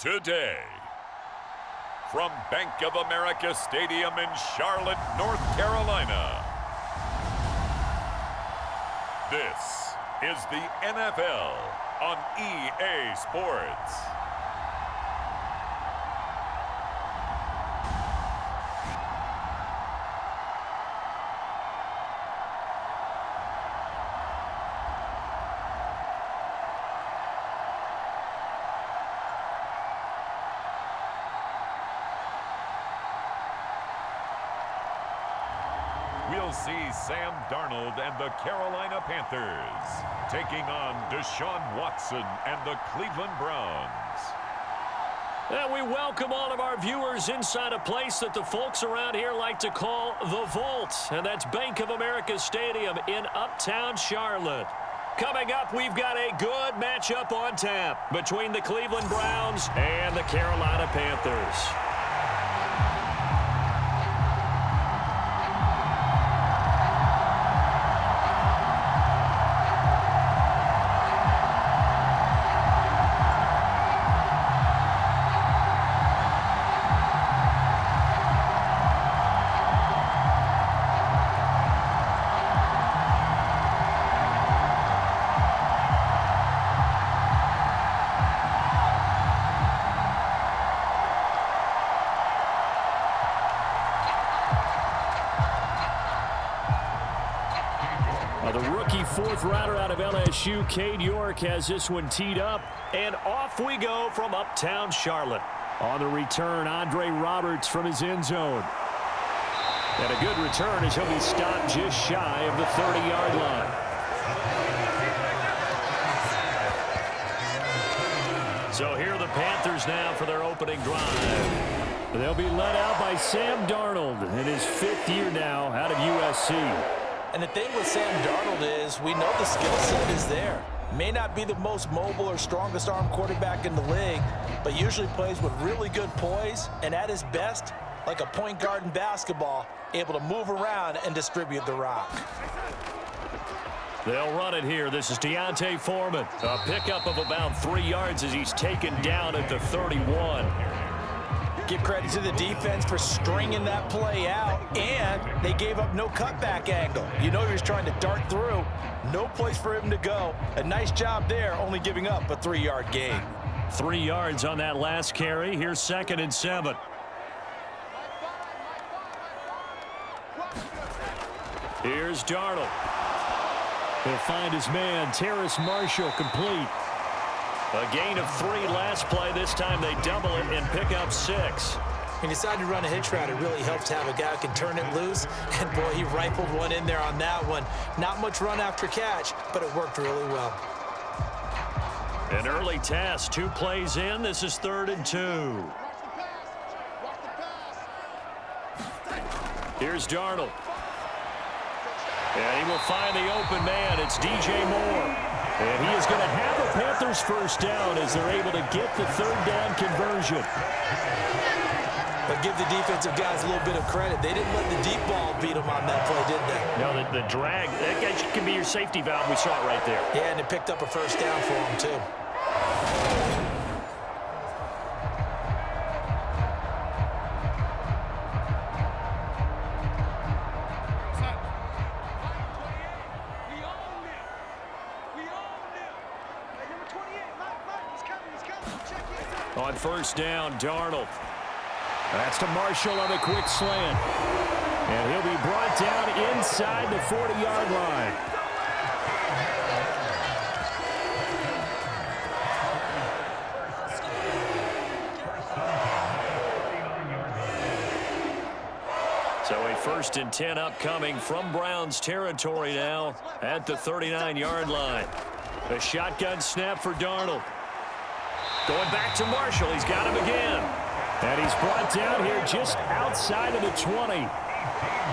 today. From Bank of America Stadium in Charlotte, North Carolina, this is the NFL on EA Sports. We'll see Sam Darnold and the Carolina Panthers taking on Deshaun Watson and the Cleveland Browns. And we welcome all of our viewers inside a place that the folks around here like to call the Vault, and that's Bank of America Stadium in Uptown Charlotte. Coming up, we've got a good matchup on tap between the Cleveland Browns and the Carolina Panthers. The rookie fourth-rounder out of LSU, Cade York, has this one teed up. And off we go from Uptown Charlotte. On the return, Andre Roberts from his end zone. And a good return as he'll be stopped just shy of the 30-yard line. So here are the Panthers now for their opening drive. They'll be led out by Sam Darnold in his fifth year now out of USC. And the thing with Sam Darnold is we know the skill set is there. May not be the most mobile or strongest arm quarterback in the league, but usually plays with really good poise and at his best, like a point guard in basketball, able to move around and distribute the rock. They'll run it here. This is Deontay Foreman. A pickup of about 3 yards as he's taken down at the 31. Give credit to the defense for stringing that play out, and they gave up no cutback angle. You know he was trying to dart through. No place for him to go. A nice job there, only giving up a 3-yard gain. 3 yards on that last carry. Here's 2nd and 7. Here's Darnold. He'll find his man, Terrace Marshall, complete. A gain of 3 last play. This time they double it and pick up 6. He decided to run a hitch route. It really helps to have a guy who can turn it loose. And, boy, he rifled one in there on that one. Not much run after catch, but it worked really well. An early task. 2 plays in. This is 3rd and 2. Here's Darnold. And he will find the open man. It's DJ Moore. And he is going to have a Panthers first down as they're able to get the 3rd down conversion. But give the defensive guys a little bit of credit. They didn't let the deep ball beat them on that play, did they? No, the drag, that can be your safety valve. We saw it right there. Yeah, and it picked up a first down for them, too. On first down, Darnold. That's to Marshall on a quick slant. And he'll be brought down inside the 40-yard line. So a 1st and 10 upcoming from Browns territory now at the 39-yard line. A shotgun snap for Darnold. Going back to Marshall. He's got him again. And he's brought down here just outside of the 20.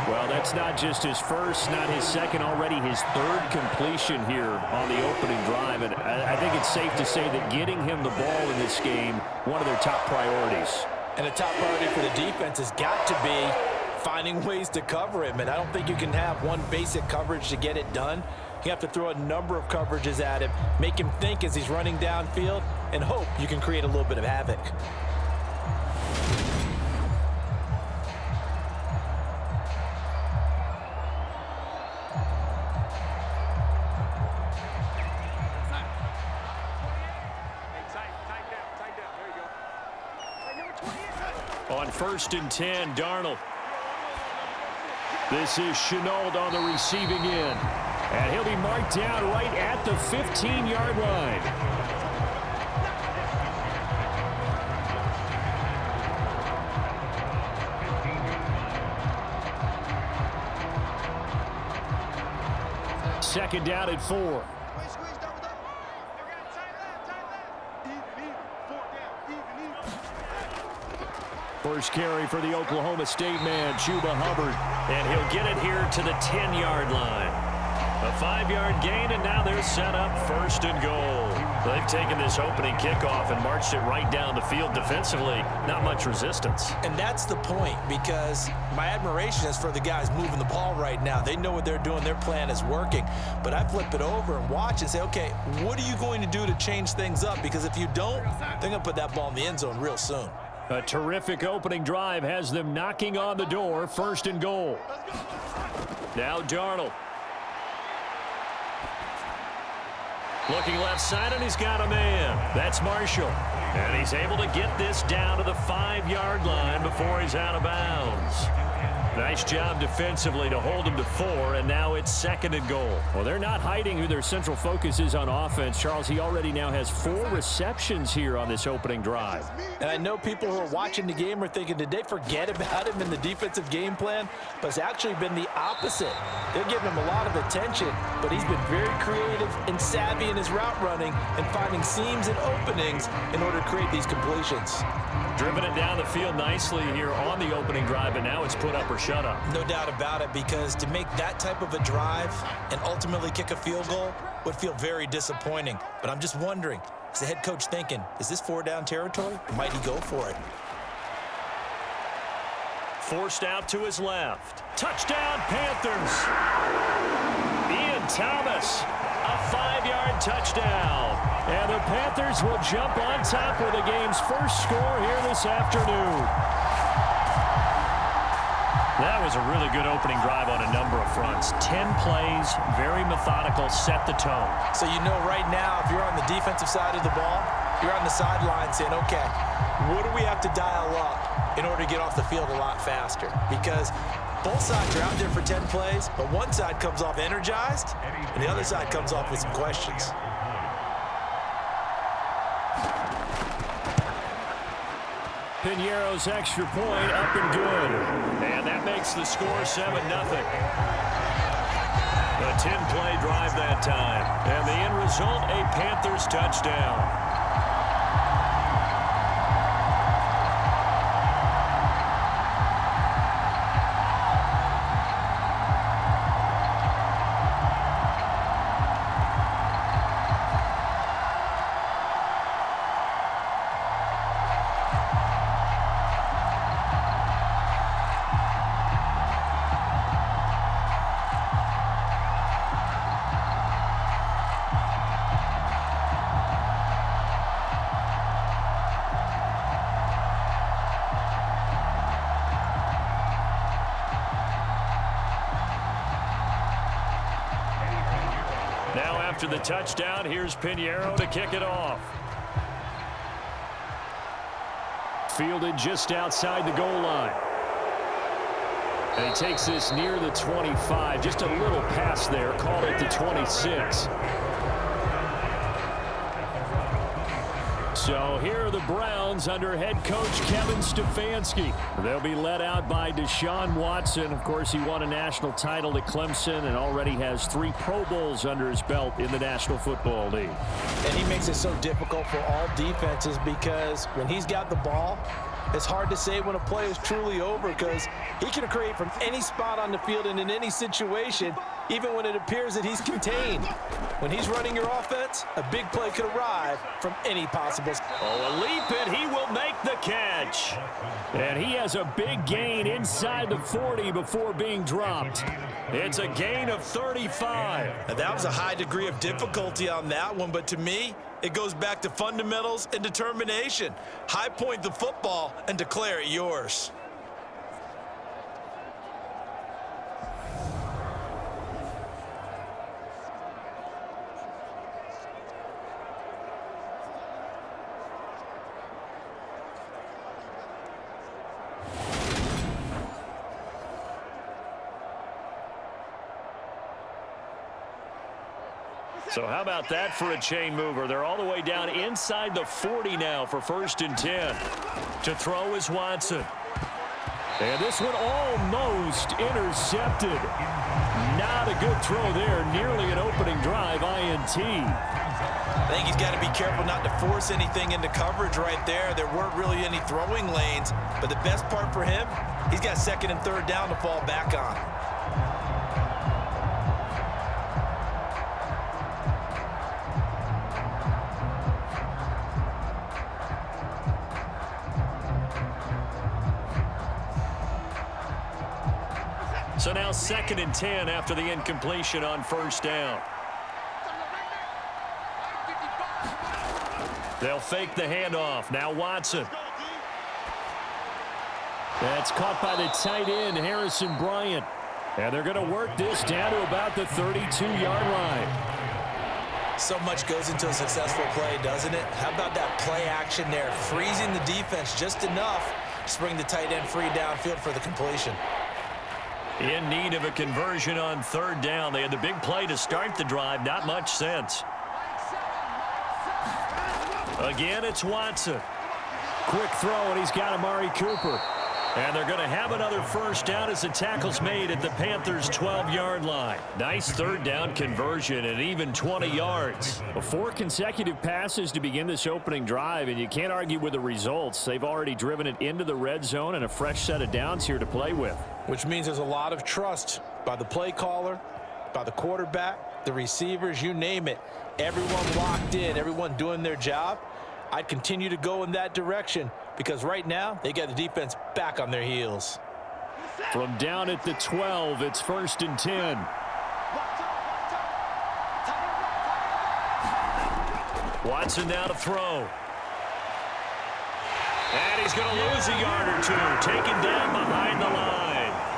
Well, that's not just his first, not his second, already his 3rd completion here on the opening drive. And I think it's safe to say that getting him the ball in this game, one of their top priorities. And a top priority for the defense has got to be finding ways to cover him. And I don't think you can have one basic coverage to get it done. You have to throw a number of coverages at him, make him think as he's running downfield, and hope you can create a little bit of havoc. On 1st and 10, Darnold. This is Shenault on the receiving end. And he'll be marked down right at the 15-yard line. Second down at 4. First carry for the Oklahoma State man, Chuba Hubbard. And he'll get it here to the 10-yard line. A 5-yard gain, and now they're set up 1st and goal. They've taken this opening kickoff and marched it right down the field defensively. Not much resistance. And that's the point, because my admiration is for the guys moving the ball right now. They know what they're doing. Their plan is working. But I flip it over and watch and say, okay, what are you going to do to change things up? Because if you don't, they're going to put that ball in the end zone real soon. A terrific opening drive has them knocking on the door, 1st and goal. Now Darnold. Looking left side, and he's got a man. That's Marshall. And he's able to get this down to the 5-yard line before he's out of bounds. Nice job defensively to hold him to 4, and now it's 2nd and goal. Well, they're not hiding who their central focus is on offense. Charles, he already now has 4 receptions here on this opening drive. And I know people who are watching the game are thinking, did they forget about him in the defensive game plan? But it's actually been the opposite. They're giving him a lot of attention, but he's been very creative and savvy in his route running and finding seams and openings in order to create these completions. Driven it down the field nicely here on the opening drive, and now it's put up or shut up. No doubt about it, because to make that type of a drive and ultimately kick a field goal would feel very disappointing. But I'm just wondering, is the head coach thinking, is this 4-down territory? Might he go for it? Forced out to his left. Touchdown, Panthers. Ian Thomas, a 5-yard touchdown. And the Panthers will jump on top with the game's first score here this afternoon. That was a really good opening drive on a number of fronts. 10 plays, very methodical, set the tone. So you know right now, if you're on the defensive side of the ball, you're on the sideline saying, okay, what do we have to dial up in order to get off the field a lot faster? Because both sides are out there for 10 plays, but one side comes off energized, and the other side comes off with some questions. Piñeiro's extra point up and good. And that makes the score 7-0. A 10-play drive that time. And the end result, a Panthers touchdown. After the touchdown, here's Piñeiro to kick it off. Fielded just outside the goal line. And he takes this near the 25. Just a little pass there. Call it the 26. So here are the Browns under head coach Kevin Stefanski. They'll be led out by Deshaun Watson. Of course, he won a national title at Clemson and already has 3 Pro Bowls under his belt in the National Football League. And he makes it so difficult for all defenses because when he's got the ball, it's hard to say when a play is truly over because he can create from any spot on the field and in any situation, even when it appears that he's contained. When he's running your offense, a big play could arrive from any possible. Oh, a leap, and he will make the catch. And he has a big gain inside the 40 before being dropped. It's a gain of 35. Now, that was a high degree of difficulty on that one, but to me, It goes back to fundamentals and determination. High point the football and declare it yours. So how about that for a chain mover? They're all the way down inside the 40 now for 1st and 10. To throw is Watson. And this one almost intercepted. Not a good throw there. Nearly an opening drive INT. I think he's got to be careful not to force anything into coverage right there. There weren't really any throwing lanes. But the best part for him, he's got 2nd and 3rd down to fall back on. So now 2nd and 10 after the incompletion on 1st down. They'll fake the handoff. Now Watson. That's caught by the tight end, Harrison Bryant. And they're going to work this down to about the 32-yard line. So much goes into a successful play, doesn't it? How about that play action there? Freezing the defense just enough to bring the tight end free downfield for the completion. In need of a conversion on 3rd down. They had the big play to start the drive. Not much sense. Again, it's Watson. Quick throw, and he's got Amari Cooper. And they're going to have another 1st down as the tackle's made at the Panthers' 12-yard line. Nice 3rd down conversion and even 20 yards. 4 consecutive passes to begin this opening drive, and you can't argue with the results. They've already driven it into the red zone and a fresh set of downs here to play with. Which means there's a lot of trust by the play caller, by the quarterback, the receivers, you name it. Everyone locked in, everyone doing their job. I'd continue to go in that direction because right now they got the defense back on their heels. From down at the 12, it's 1st and 10. Watson now to throw. And he's going to lose a yard or two. Taken down behind the line.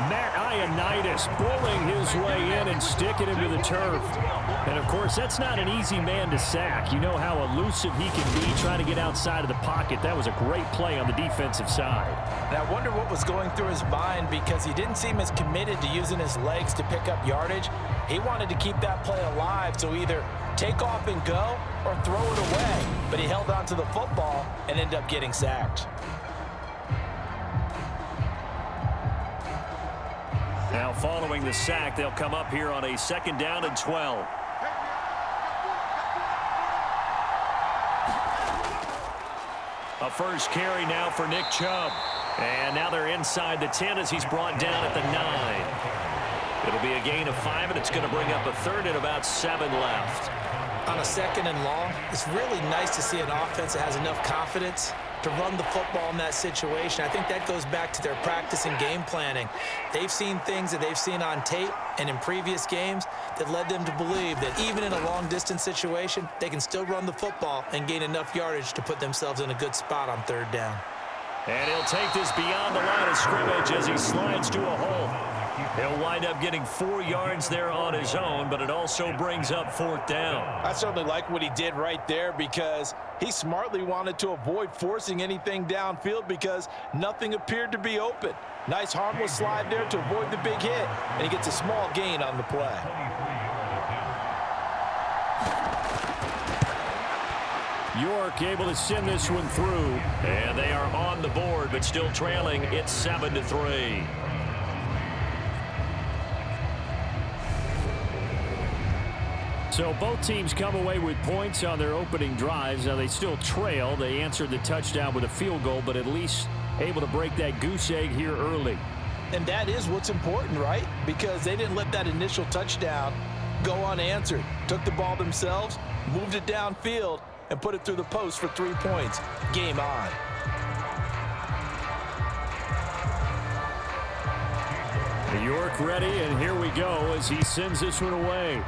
Matt Ioannidis bullying his way in and sticking him to the turf. And, of course, that's not an easy man to sack. You know how elusive he can be trying to get outside of the pocket. That was a great play on the defensive side. And I wonder what was going through his mind because he didn't seem as committed to using his legs to pick up yardage. He wanted to keep that play alive, so either take off and go or throw it away. But he held on to the football and ended up getting sacked. Now following the sack, they'll come up here on a 2nd down and 12. A first carry now for Nick Chubb. And now they're inside the 10 as he's brought down at the 9. It'll be a gain of 5, and it's going to bring up a 3rd and about 7 left. On a 2nd and long, it's really nice to see an offense that has enough confidence to run the football in that situation. I think that goes back to their practice and game planning. They've seen things that they've seen on tape and in previous games that led them to believe that even in a long-distance situation, they can still run the football and gain enough yardage to put themselves in a good spot on 3rd down. And he'll take this beyond the line of scrimmage as he slides to a hole. He'll wind up getting 4 yards there on his own, but it also brings up 4th down. I certainly like what he did right there because he smartly wanted to avoid forcing anything downfield because nothing appeared to be open. Nice harmless slide there to avoid the big hit, and he gets a small gain on the play. York able to send this one through, and they are on the board, but still trailing. It's 7-3. So both teams come away with points on their opening drives. Now they still trail. They answered the touchdown with a field goal, but at least able to break that goose egg here early. And that is what's important, right? Because they didn't let that initial touchdown go unanswered. Took the ball themselves, moved it downfield, and put it through the post for 3 points. Game on. York ready, and here we go as he sends this one away.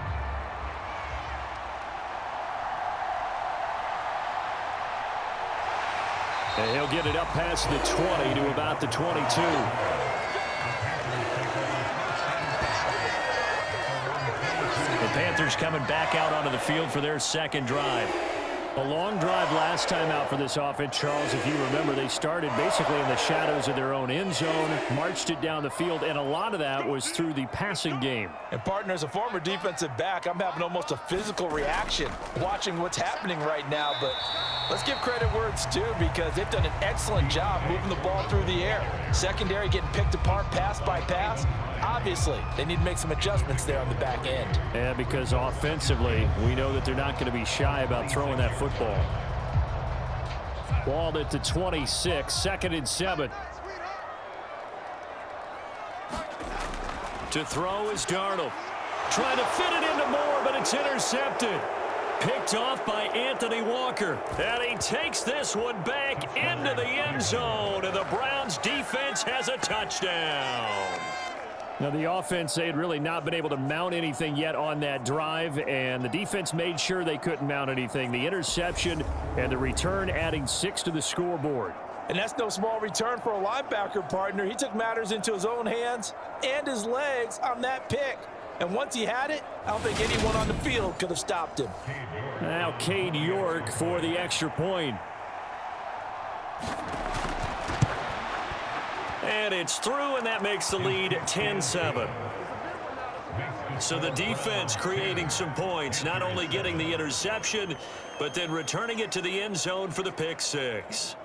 And he'll get it up past the 20 to about the 22. The Panthers coming back out onto the field for their second drive. A long drive last time out for this offense, Charles. If you remember, they started basically in the shadows of their own end zone, marched it down the field, and a lot of that was through the passing game. And, partner, as a former defensive back, I'm having almost a physical reaction watching what's happening right now. But let's give credit where it's due, because they've done an excellent job moving the ball through the air. Secondary getting picked apart pass by pass. Obviously, they need to make some adjustments there on the back end. Yeah, because offensively, we know that they're not going to be shy about throwing that football. Ball at the 26, 2nd and 7. To throw is Darnold. Trying to fit it into Moore, but it's intercepted. Picked off by Anthony Walker. And he takes this one back into the end zone, and the Browns defense has a touchdown. Now, the offense, they had really not been able to mount anything yet on that drive, and the defense made sure they couldn't mount anything. The interception and the return adding 6 to the scoreboard. And that's no small return for a linebacker, partner. He took matters into his own hands and his legs on that pick. And once he had it, I don't think anyone on the field could have stopped him. Now, Cade York for the extra point. And it's through, and that makes the lead 10-7. So the defense creating some points, not only getting the interception, but then returning it to the end zone for the pick 6.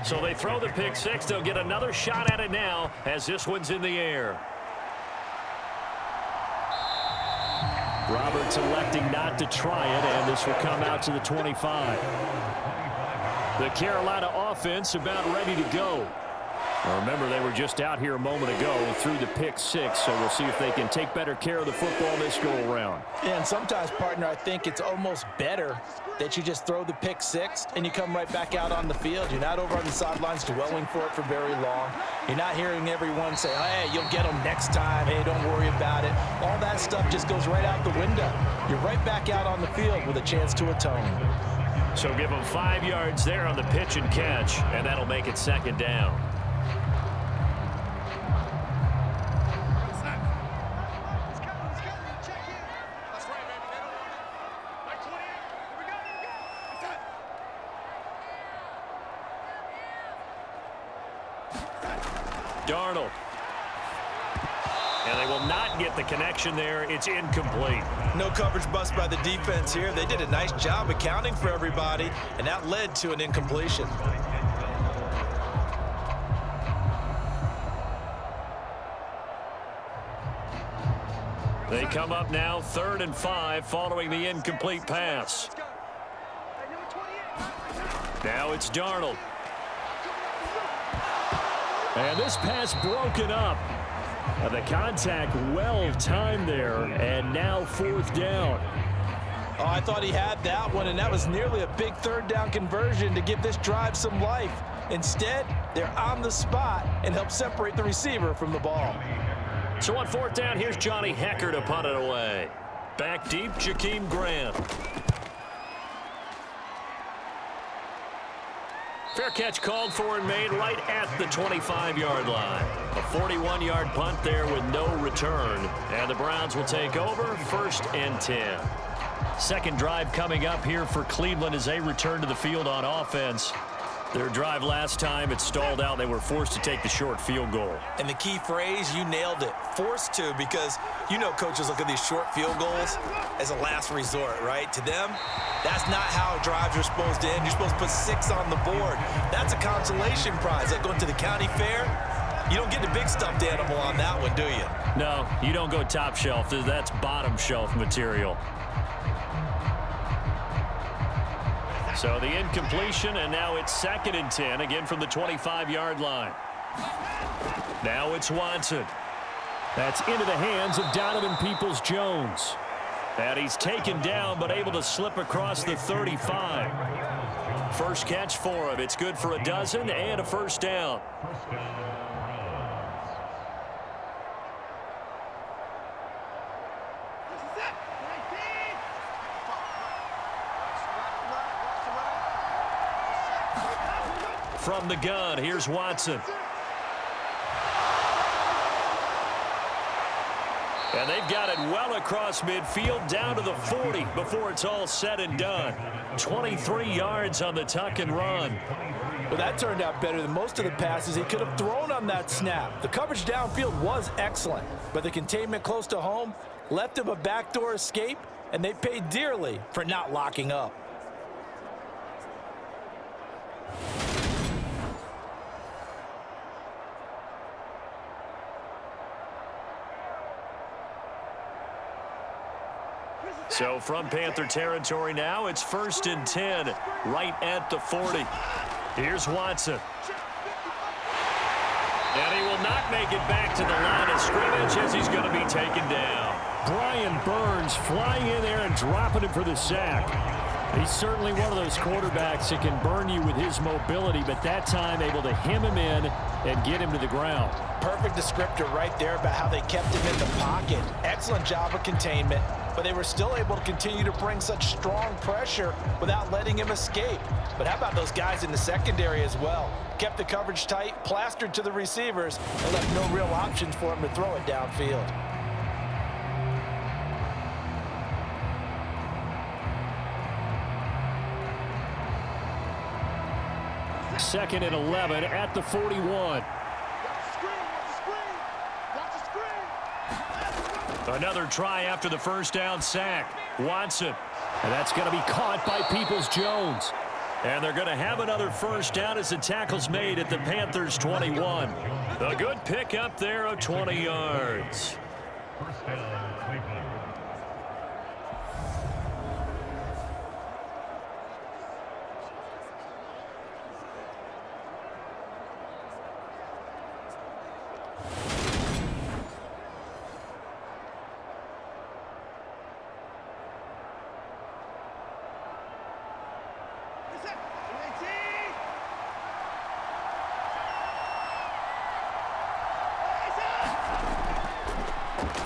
So they throw the pick 6. They'll get another shot at it now as this one's in the air. Roberts electing not to try it, and this will come out to the 25. The Carolina offense about ready to go. Now remember, they were just out here a moment ago through the pick 6, so we'll see if they can take better care of the football this go-around. Yeah, and sometimes, partner, I think it's almost better that you just throw the pick 6 and you come right back out on the field. You're not over on the sidelines dwelling for it for very long. You're not hearing everyone say, hey, you'll get them next time. Hey, don't worry about it. All that stuff just goes right out the window. You're right back out on the field with a chance to atone. So give them 5 yards there on the pitch and catch, and that'll make it 2nd down. Darnold. And they will not get the connection there. It's incomplete. No coverage bust by the defense here. They did a nice job accounting for everybody, and that led to an incompletion. They come up now 3rd and 5 following the incomplete pass. Now it's Darnold. And this pass broken up. The contact well timed there, and now 4th down. Oh, I thought he had that one, and that was nearly a big 3rd down conversion to give this drive some life. Instead, they're on the spot and help separate the receiver from the ball. So on 4th down, here's Johnny Hecker to punt it away. Back deep, Jakeem Grant. Fair catch called for and made right at the 25-yard line. A 41-yard punt there with no return. And the Browns will take over 1st and 10. Second drive coming up here for Cleveland as they return to the field on offense. Their drive last time, it stalled out. They were forced to take the short field goal. And the key phrase, you nailed it, forced to, because you know coaches look at these short field goals as a last resort, right? To them, that's not how drives are supposed to end. You're supposed to put 6 on the board. That's a consolation prize. Like going to the county fair, you don't get the big stuffed animal on that one, do you? No, you don't go top shelf. That's bottom shelf material. So the incompletion, and now it's 2nd and 10, again from the 25-yard line. Now it's Watson. That's into the hands of Donovan Peoples-Jones. And he's taken down but able to slip across the 35. First catch for him. It's good for a dozen and a first down. From the gun, here's Watson. And they've got it well across midfield down to the 40 before it's all said and done. 23 yards on the tuck and run. Well, that turned out better than most of the passes he could have thrown on that snap. The coverage downfield was excellent, but the containment close to home left him a backdoor escape, and they paid dearly for not locking up. So from Panther territory now, it's 1st and 10, right at the 40. Here's Watson. And he will not make it back to the line of scrimmage as he's going to be taken down. Brian Burns flying in there and dropping him for the sack. He's certainly one of those quarterbacks that can burn you with his mobility, but that time able to hem him in and get him to the ground. Perfect descriptor right there about how they kept him in the pocket. Excellent job of containment, but they were still able to continue to bring such strong pressure without letting him escape. But how about those guys in the secondary as well? Kept the coverage tight, plastered to the receivers, and left no real options for him to throw it downfield. Second and 11 at the 41. Another try after the first down sack. Watson. And that's going to be caught by Peoples-Jones. And they're going to have another first down as the tackle's made at the Panthers' 21. A good pickup there of 20 yards. First down, Cleveland.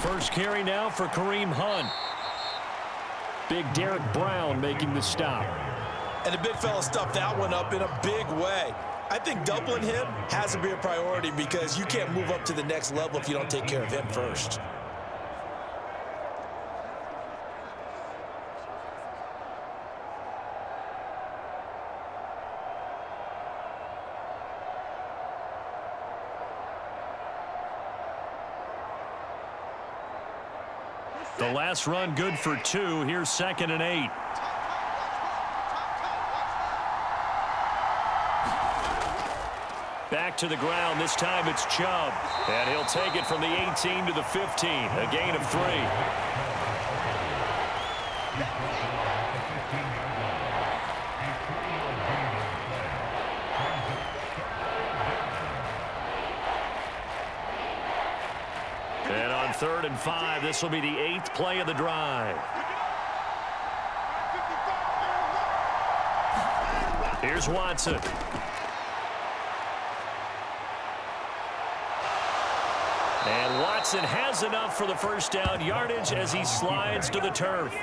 First carry now for Kareem Hunt. Big Derek Brown making the stop. And the big fella stuffed that one up in a big way. I think doubling him has to be a priority because you can't move up to the next level if you don't take care of him first. The last run good for 2. Here's 2nd and 8. Back to the ground. This time it's Chubb. And he'll take it from the 18 to the 15. A gain of 3. And on 3rd and 5, this will be the 8th play of the drive. Here's Watson. And Watson has enough for the first down yardage as he slides to the turf.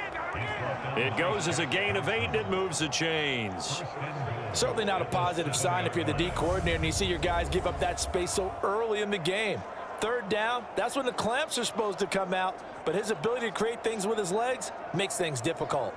It goes as a gain of 8, and it moves the chains. Certainly not a positive sign if you're the D coordinator and you see your guys give up that space so early in the game. 3rd down, that's when the clamps are supposed to come out, but his ability to create things with his legs makes things difficult.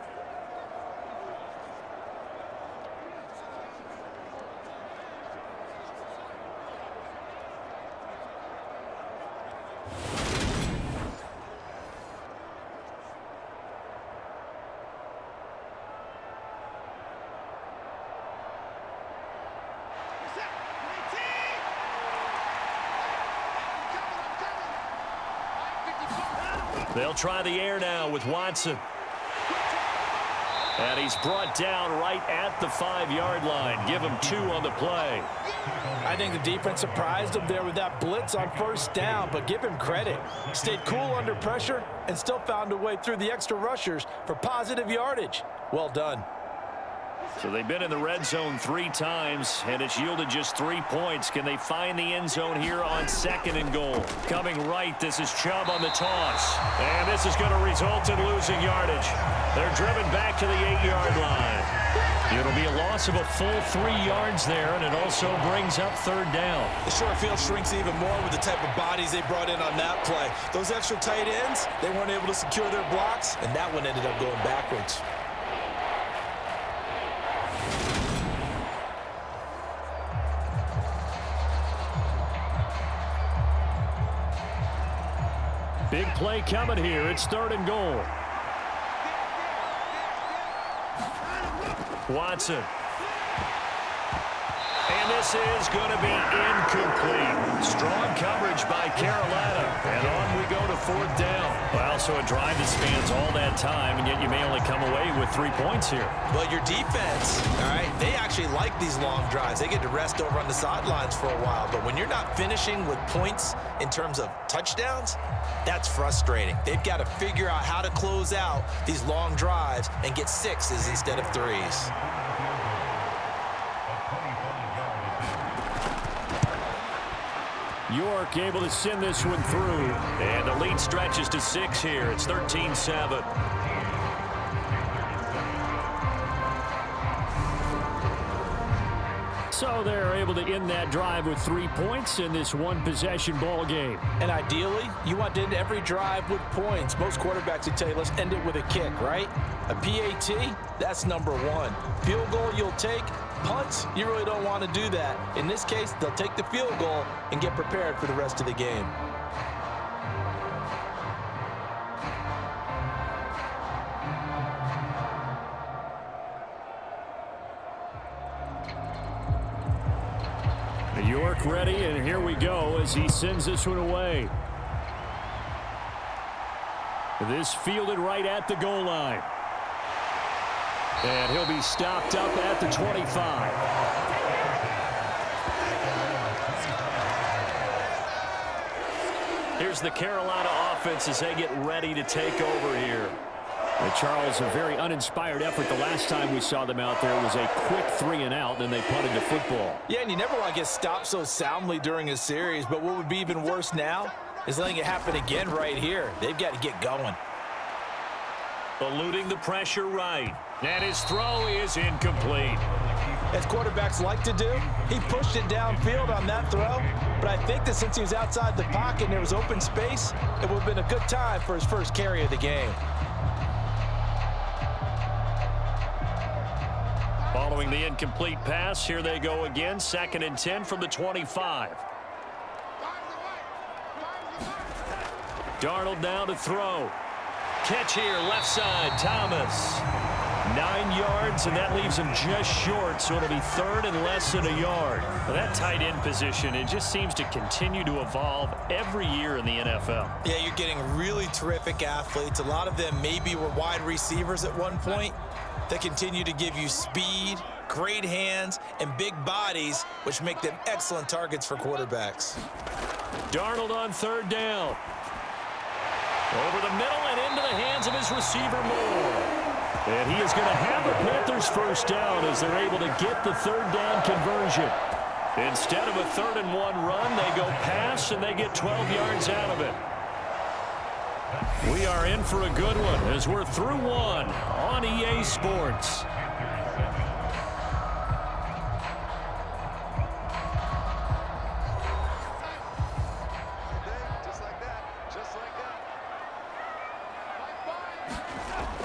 They'll try the air now with Watson. And he's brought down right at the 5-yard line. Give him 2 on the play. I think the defense surprised him there with that blitz on first down, but give him credit. Stayed cool under pressure and still found a way through the extra rushers for positive yardage. Well done. So they've been in the red zone 3 times, and it's yielded just 3 points. Can they find the end zone here on 2nd and goal? Coming right, this is Chubb on the toss. And this is going to result in losing yardage. They're driven back to the 8-yard line. It'll be a loss of a full 3 yards there, and it also brings up 3rd down. The short field shrinks even more with the type of bodies they brought in on that play. Those extra tight ends, they weren't able to secure their blocks, and that one ended up going backwards. Big play coming here. It's 3rd and goal. Watson. And this is going to be incomplete. Strong coverage by Carolina. And on we go to 4th down. Well, so a drive that spans all that time, and yet you may only come away with 3 points here. Well, your defense, all right, they actually like these long drives. They get to rest over on the sidelines for a while. But when you're not finishing with points in terms of touchdowns, that's frustrating. They've got to figure out how to close out these long drives and get 6s instead of 3s. York able to send this one through. And the lead stretches to 6 here. It's 13-7. So they're able to end that drive with 3 points in this one-possession ball game. And ideally, you want to end every drive with points. Most quarterbacks would tell you, let's end it with a kick, right? A PAT, that's number 1. Field goal you'll take. Punts, you really don't want to do that. In this case, they'll take the field goal and get prepared for the rest of the game. York ready, and here we go as he sends this one away. This fielded right at the goal line. And he'll be stopped up at the 25. Here's the Carolina offense as they get ready to take over here. Charles, a very uninspired effort the last time we saw them out there. It was a quick 3-and-out, then they punted the football. Yeah, and you never want to get stopped so soundly during a series, but what would be even worse now is letting it happen again right here. They've got to get going. Eluding the pressure right. And his throw is incomplete. As quarterbacks like to do, he pushed it downfield on that throw, but I think that since he was outside the pocket and there was open space, it would have been a good time for his first carry of the game. Following the incomplete pass, here they go again. 2nd and 10 from the 25. Darnold now to throw. Catch here, left side, Thomas. 9 yards, and that leaves him just short, so it'll be 3rd and less than a yard. Well, that tight end position, it just seems to continue to evolve every year in the NFL. Yeah, you're getting really terrific athletes. A lot of them maybe were wide receivers at one point. They continue to give you speed, great hands, and big bodies, which make them excellent targets for quarterbacks. Darnold on 3rd down. Over the middle and into the hands of his receiver Moore. And he is going to have the Panthers first down as they're able to get the 3rd down conversion. Instead of a 3rd and 1 run, they go pass and they get 12 yards out of it. We are in for a good one as we're through one on EA Sports.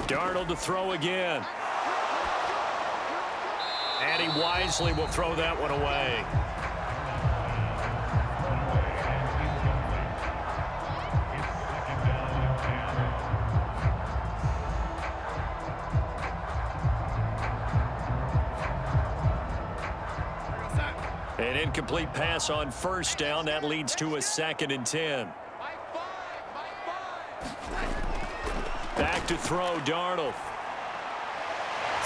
Darnold to throw again. And he wisely will throw that one away. An incomplete pass on first down. That leads to a 2nd and 10. Back to throw, Darnold.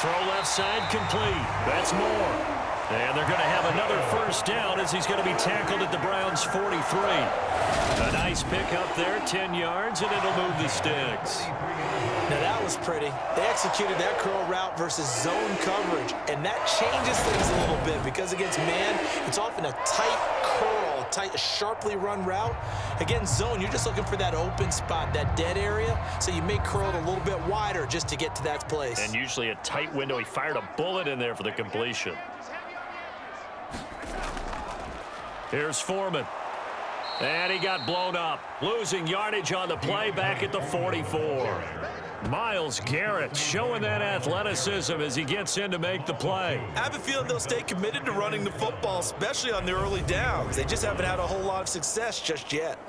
throw left side complete. That's more. And they're going to have another first down as he's going to be tackled at the Browns' 43. A nice pick up there, 10 yards, and it'll move the sticks. Now that was pretty. They executed that curl route versus zone coverage, and that changes things a little bit because against man, it's often a tight curl, tight, sharply run route. Against zone, you're just looking for that open spot, that dead area, so you may curl it a little bit wider just to get to that place. And usually a tight window. He fired a bullet in there for the completion. Here's Foreman. And he got blown up, losing yardage on the play back at the 44. Myles Garrett showing that athleticism as he gets in to make the play. I have a feeling they'll stay committed to running the football, especially on the early downs. They just haven't had a whole lot of success just yet.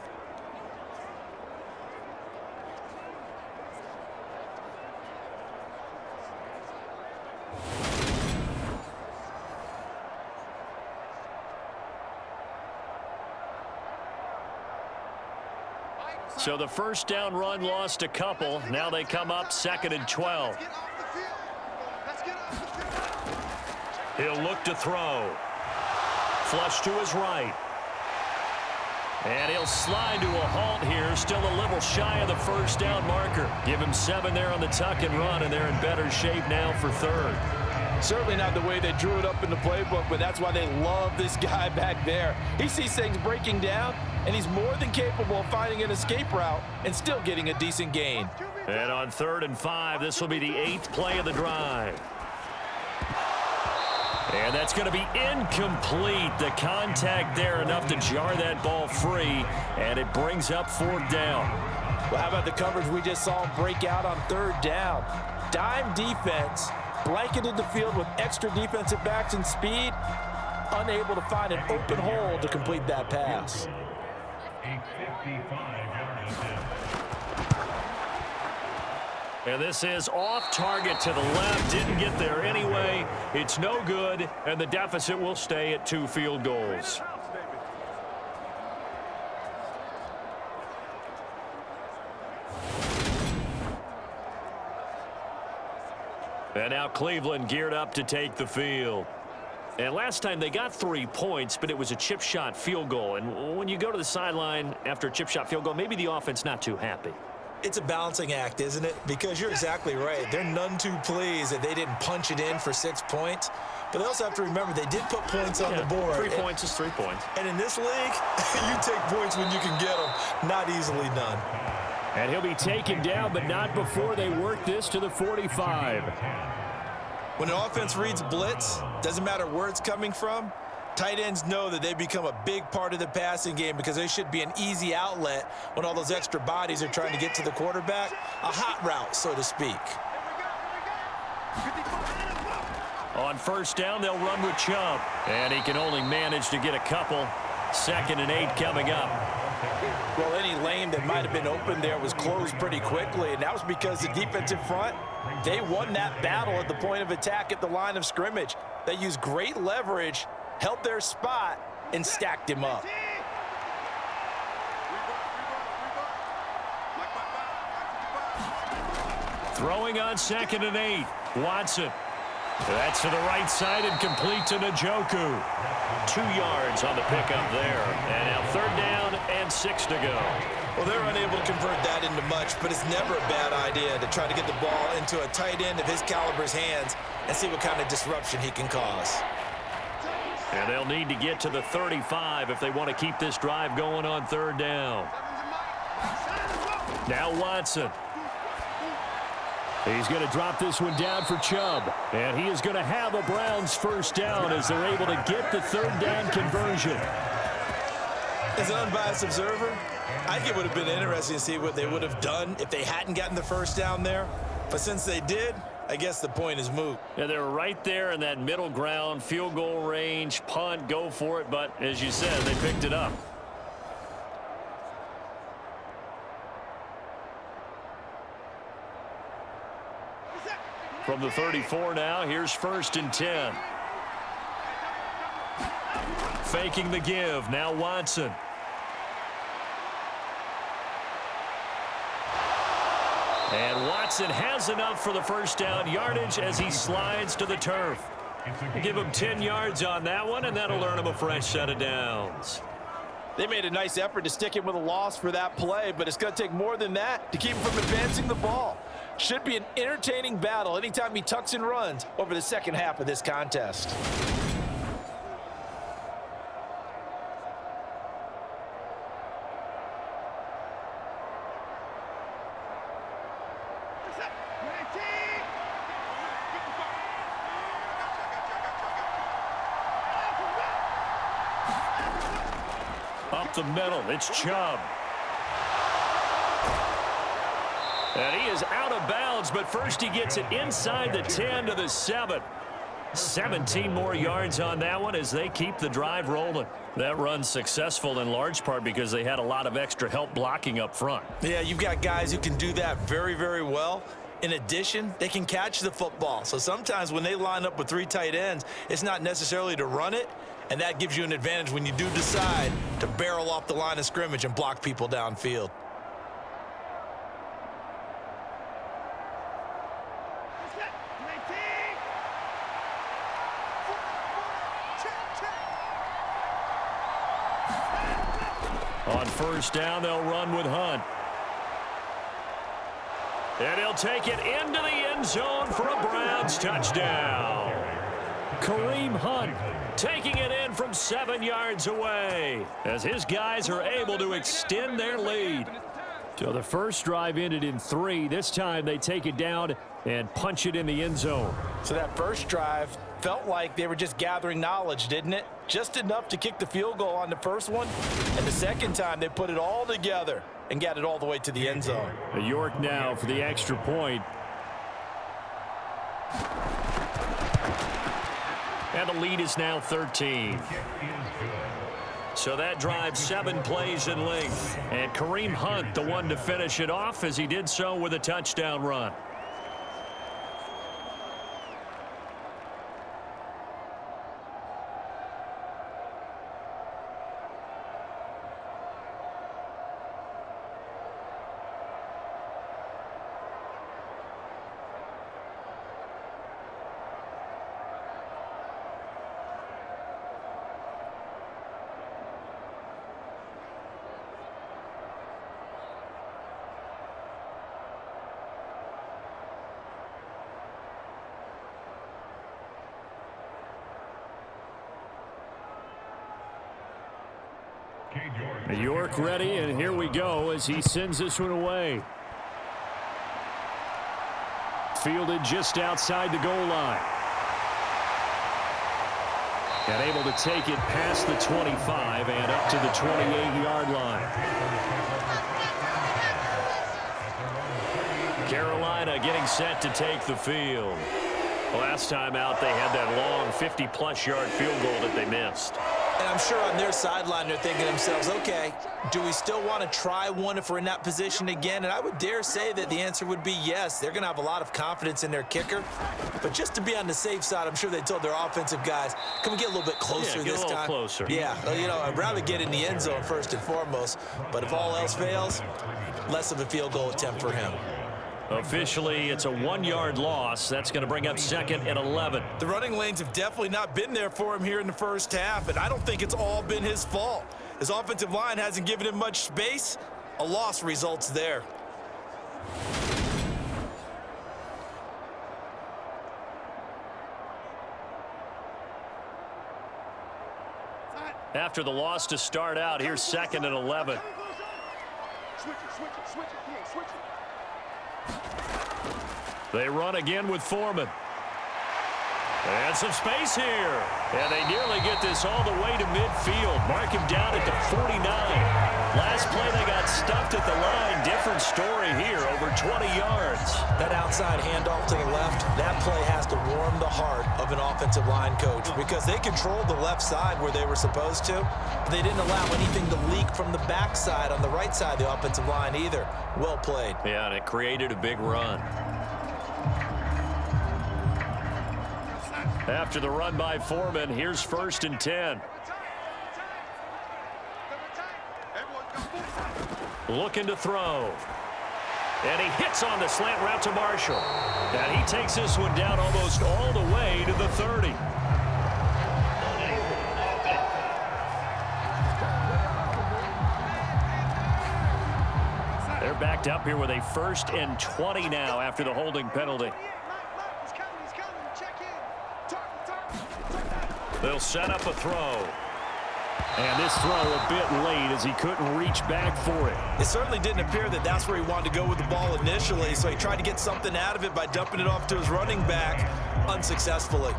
So the first down run lost a couple. Now they come up 2nd and 12. He'll look to throw. Flush to his right. And he'll slide to a halt here. Still a little shy of the first down marker. Give him 7 there on the tuck and run, and they're in better shape now for 3rd. Certainly not the way they drew it up in the playbook, but that's why they love this guy back there. He sees things breaking down, and he's more than capable of finding an escape route and still getting a decent gain. And on 3rd and 5, this will be the 8th play of the drive. And that's going to be incomplete. The contact there enough to jar that ball free, and it brings up 4th down. Well, how about the coverage we just saw him break out on 3rd down? Dime defense, blanketed the field with extra defensive backs and speed, unable to find an open hole to complete that pass. And this is off target to the left. Didn't get there anyway. It's no good, and the deficit will stay at 2 field goals. And now Cleveland geared up to take the field. And last time they got 3 points, but it was a chip shot field goal. And when you go to the sideline after a chip shot field goal, maybe the offense not too happy. It's a balancing act, isn't it? Because you're exactly right. They're none too pleased that they didn't punch it in for 6 points. But they also have to remember they did put points on the board. 3 points is 3 points. And in this league, you take points when you can get them. Not easily done. And he'll be taken down, but not before they work this to the 45. When an offense reads blitz, doesn't matter where it's coming from, tight ends know that they become a big part of the passing game because they should be an easy outlet when all those extra bodies are trying to get to the quarterback. A hot route, so to speak. On 1st down, they'll run with Chubb. And he can only manage to get a couple. 2nd and 8 coming up. Well, any lane that might have been open there was closed pretty quickly, and that was because the defensive front, they won that battle at the point of attack at the line of scrimmage. They used great leverage, held their spot, and stacked him up. Throwing on 2nd and 8. Watson. That's to the right side and complete to Njoku. 2 yards on the pickup there. And now 3rd down and 6 to go. Well, they're unable to convert that into much, but it's never a bad idea to try to get the ball into a tight end of his caliber's hands and see what kind of disruption he can cause. And they'll need to get to the 35 if they want to keep this drive going on 3rd down. Now Watson. He's going to drop this one down for Chubb. And he is going to have a Browns 1st down as they're able to get the 3rd down conversion. As an unbiased observer, I think it would have been interesting to see what they would have done if they hadn't gotten the 1st down there. But since they did, I guess the point is moot. Yeah, they're right there in that middle ground, field goal range, punt, go for it. But as you said, they picked it up. From the 34 now, here's 1st and 10. Faking the give, now Watson. And Watson has enough for the first down yardage as he slides to the turf. Give him 10 yards on that one, and that'll earn him a fresh set of downs. They made a nice effort to stick him with a loss for that play, but it's going to take more than that to keep him from advancing the ball. Should be an entertaining battle anytime he tucks and runs over the second half of this contest. Up the middle, it's Chubb. And he is out of bounds, but first he gets it inside the 10 to the 7. 17 more yards on that one as they keep the drive rolling. That run's successful in large part because they had a lot of extra help blocking up front. Yeah, you've got guys who can do that very, very well. In addition, they can catch the football. So sometimes when they line up with 3 tight ends, it's not necessarily to run it, and that gives you an advantage when you do decide to barrel off the line of scrimmage and block people downfield. On first down, they'll run with Hunt. And he'll take it into the end zone for a Browns touchdown. Kareem Hunt taking it in from 7 yards away as his guys are able to extend their lead. So the first drive ended in 3. This time they take it down and punch it in the end zone. So that first drive felt like they were just gathering knowledge, didn't it? Just enough to kick the field goal on the first one. And the second time they put it all together and got it all the way to the end zone. York now for the extra point. And the lead is now 13. So that drive 7 plays in length. And Kareem Hunt, the one to finish it off as he did so with a touchdown run. York ready, and here we go as he sends this one away. Fielded just outside the goal line. And able to take it past the 25 and up to the 28-yard line. Carolina getting set to take the field. Last time out, they had that long 50-plus yard field goal that they missed. And I'm sure on their sideline they're thinking to themselves, okay, do we still want to try one if we're in that position again? And I would dare say that the answer would be yes. They're going to have a lot of confidence in their kicker. But just to be on the safe side, I'm sure they told their offensive guys, can we get a little bit closer this time? Get a little closer. Yeah, you know, I'd rather get in the end zone first and foremost. But if all else fails, less of a field goal attempt for him. Officially, it's a 1-yard loss. That's going to bring up 2nd and 11. The running lanes have definitely not been there for him here in the first half, and I don't think it's all been his fault. His offensive line hasn't given him much space. A loss results there. After the loss to start out, here's 2nd and 11. They run again with Foreman. And some space here. And they nearly get this all the way to midfield. Mark him down at the 49. Last play they got stuffed at the line. Different story here, over 20 yards. That outside handoff to the left, that play has to warm the heart of an offensive line coach because they controlled the left side where they were supposed to. But they didn't allow anything to leak from the backside on the right side of the offensive line either. Well played. Yeah, and it created a big run. After the run by Foreman, here's 1st and 10. Looking to throw. And he hits on the slant route to Marshall. And he takes this one down almost all the way to the 30. They're backed up here with a 1st and 20 now after the holding penalty. They'll set up a throw. And this throw a bit late as he couldn't reach back for it. It certainly didn't appear that that's where he wanted to go with the ball initially, so he tried to get something out of it by dumping it off to his running back unsuccessfully.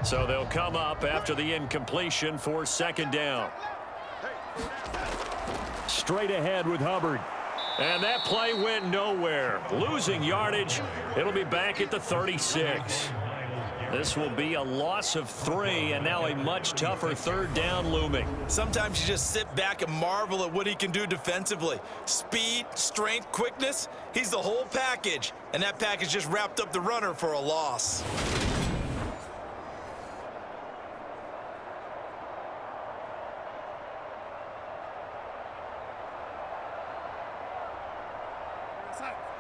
So they'll come up after the incompletion for 2nd down. Straight ahead with Hubbard. And that play went nowhere. Losing yardage. It'll be back at the 36. This will be a loss of 3, and now a much tougher 3rd down looming. Sometimes you just sit back and marvel at what he can do defensively. Speed, strength, quickness. He's the whole package. And that package just wrapped up the runner for a loss.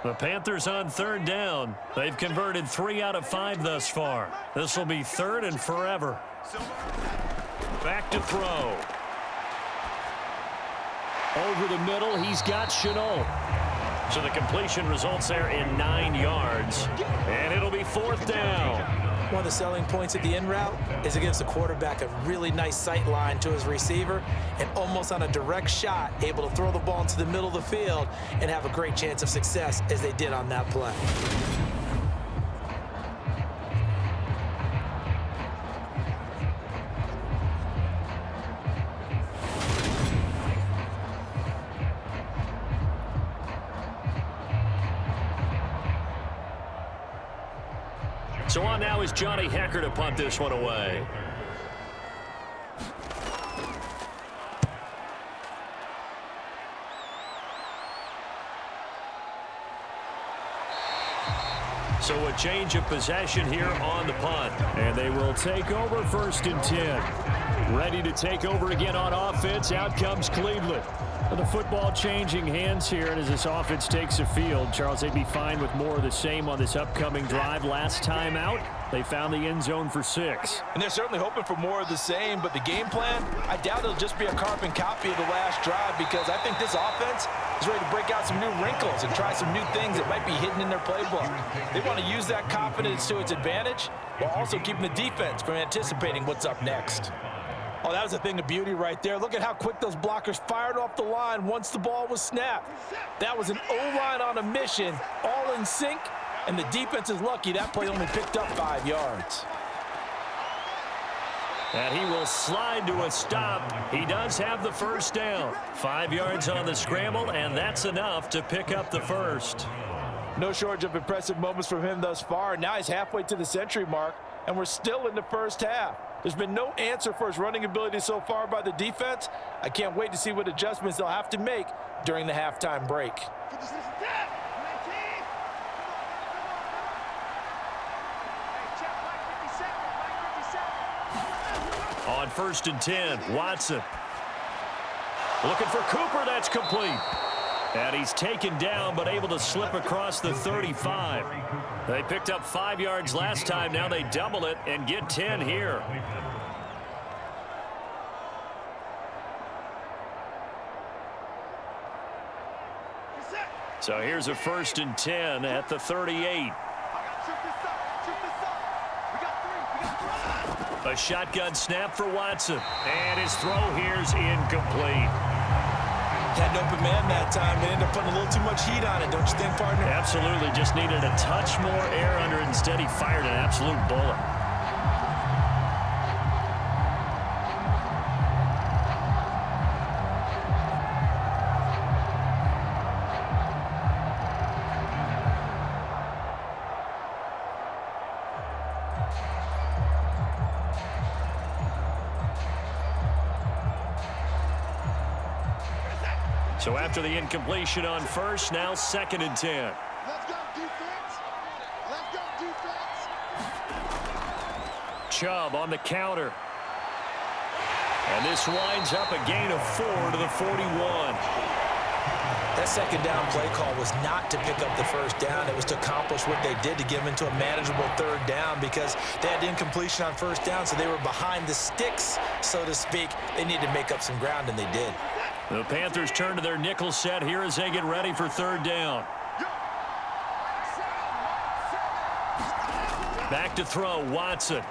The Panthers on 3rd down. They've converted 3 out of 5 thus far. This will be 3rd and forever. Back to throw. Over the middle, he's got Chenault. So the completion results there in 9 yards. And it'll be 4th down. One of the selling points of the in route is it gives the quarterback a really nice sight line to his receiver and almost on a direct shot able to throw the ball into the middle of the field and have a great chance of success as they did on that play. So on now is Johnny Hecker to punt this one away. So a change of possession here on the punt. And they will take over 1st and 10. Ready to take over again on offense. Out comes Cleveland. The football changing hands here, and as this offense takes the field, Charles, they'd be fine with more of the same on this upcoming drive. Last time out, they found the end zone for 6. And they're certainly hoping for more of the same, but the game plan, I doubt it'll just be a carbon copy of the last drive because I think this offense is ready to break out some new wrinkles and try some new things that might be hidden in their playbook. They want to use that confidence to its advantage while also keeping the defense from anticipating what's up next. Oh, that was a thing of beauty right there. Look at how quick those blockers fired off the line once the ball was snapped. That was an O-line on a mission, all in sync, and the defense is lucky that play only picked up 5 yards. And he will slide to a stop. He does have the 1st down. 5 yards on the scramble, and that's enough to pick up the 1st. No shortage of impressive moments from him thus far. Now he's halfway to the century mark, and we're still in the 1st half. There's been no answer for his running ability so far by the defense. I can't wait to see what adjustments they'll have to make during the halftime break. On 1st and 10, Watson. Looking for Cooper, that's complete. And he's taken down, but able to slip across the 35. They picked up 5 yards last time. Now they double it and get 10 here. So here's a 1st and 10 at the 38. A shotgun snap for Watson. And his throw here's incomplete. Had an open man that time. They ended up putting a little too much heat on it, don't you think, partner? Absolutely. Just needed a touch more air under it. Instead, he fired an absolute bullet. So after the incompletion on 1st, now 2nd and 10. Let's go, defense. Let's go, defense. Chubb on the counter. And this winds up a gain of 4 to the 41. That second down play call was not to pick up the first down. It was to accomplish what they did to get them into a manageable third down because they had incompletion on first down, so they were behind the sticks, so to speak. They needed to make up some ground, and they did. The Panthers turn to their nickel set here as they get ready for third down. Back to throw, Watson.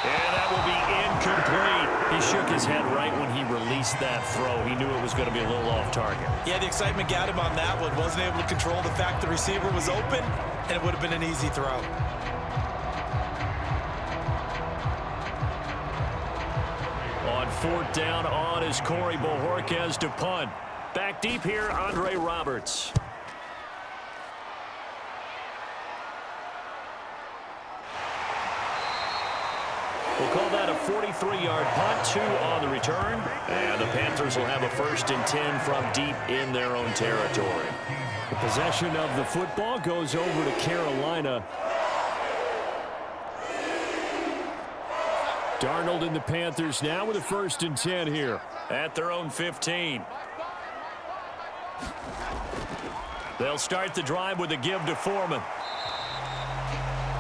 And that will be incomplete. He shook his head right when he released that throw. He knew it was going to be a little off target. Yeah, the excitement got him on that one. Wasn't able to control the fact the receiver was open, and it would have been an easy throw. On fourth down, on is Corey Bojorquez to punt. Back deep here, Andre Roberts. We'll call that a 43-yard punt, 2 on the return. And the Panthers will have a 1st and 10 from deep in their own territory. The possession of the football goes over to Carolina. Darnold and the Panthers now with a 1st and 10 here at their own 15. They'll start the drive with a give to Foreman.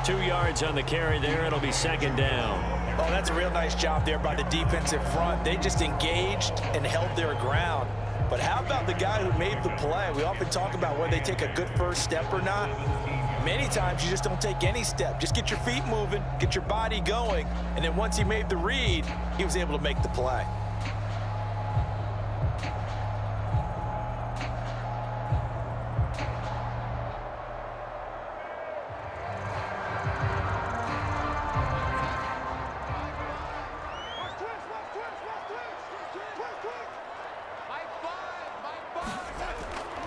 2 yards on the carry there. It'll be 2nd down. Oh, that's a real nice job there by the defensive front. They just engaged and held their ground. But how about the guy who made the play? We often talk about whether they take a good first step or not. Many times you just don't take any step. Just get your feet moving, get your body going, and then once he made the read, he was able to make the play.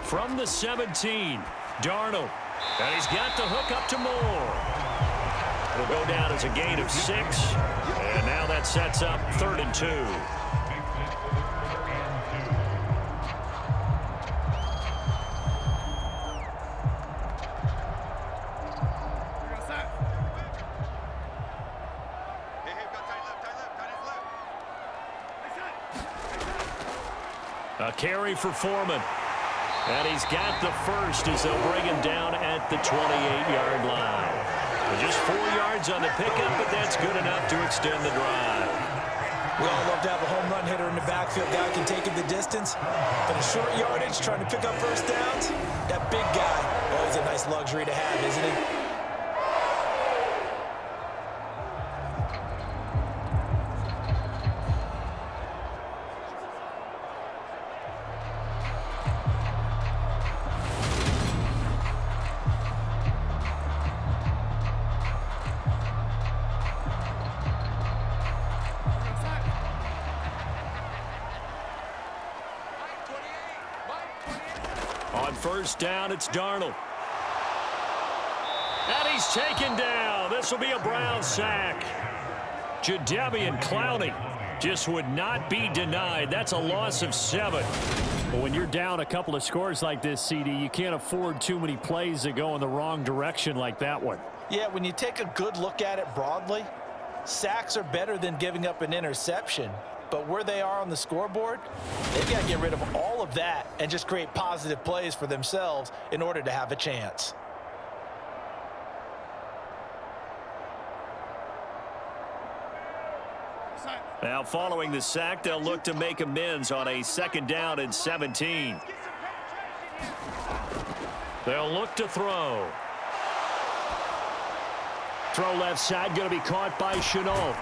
From the 17, Darnold. And he's got the hook up to Moore. It'll go down as a gain of 6. And now that sets up 3rd and 2. A carry for Foreman. And he's got the 1st as they'll bring him down at the 28-yard line. Just 4 yards on the pickup, but that's good enough to extend the drive. We all love to have a home run hitter in the backfield. Guy can take it the distance. But a short yardage, trying to pick up first downs, that big guy, always a nice luxury to have, isn't he? On first down, it's Darnold. And he's taken down. This will be a Brown sack. Jadeveon Clowney just would not be denied. That's a loss of 7. But when you're down a couple of scores like this, CD, you can't afford too many plays that go in the wrong direction like that one. Yeah, when you take a good look at it broadly, sacks are better than giving up an interception. But where they are on the scoreboard, they've got to get rid of all of that and just create positive plays for themselves in order to have a chance. Now following the sack, they'll look to make amends on a 2nd down and 17. They'll look to throw. Throw left side, going to be caught by Chenault.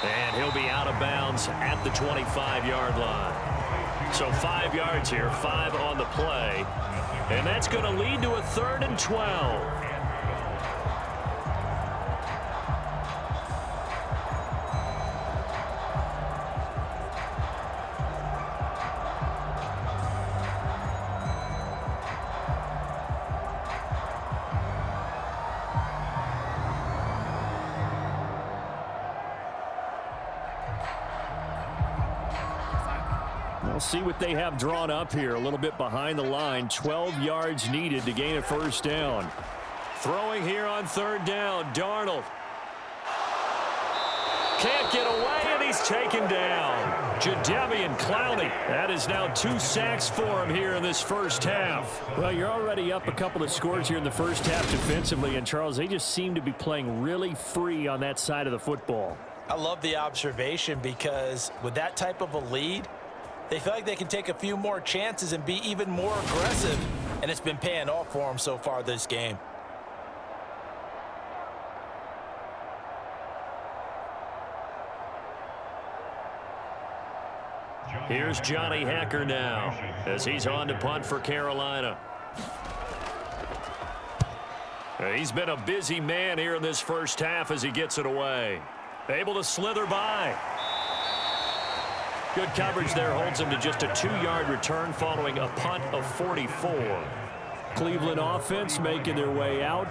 And he'll be out of bounds at the 25-yard line. So 5 yards here, 5 on the play. And that's going to lead to a 3rd and 12. We'll see what they have drawn up here. A little bit behind the line. 12 yards needed to gain a 1st down. Throwing here on 3rd down. Darnold. Can't get away, and he's taken down. Jadeveon Clowney. That is now 2 sacks for him here in this first half. Well, you're already up a couple of scores here in the first half defensively, and Charles, they just seem to be playing really free on that side of the football. I love the observation because with that type of a lead, they feel like they can take a few more chances and be even more aggressive, and it's been paying off for them so far this game. Here's Johnny Hacker now as he's on to punt for Carolina. He's been a busy man here in this first half as he gets it away. Able to slither by. Good coverage there holds him to just a 2-yard return following a punt of 44. Cleveland offense making their way out.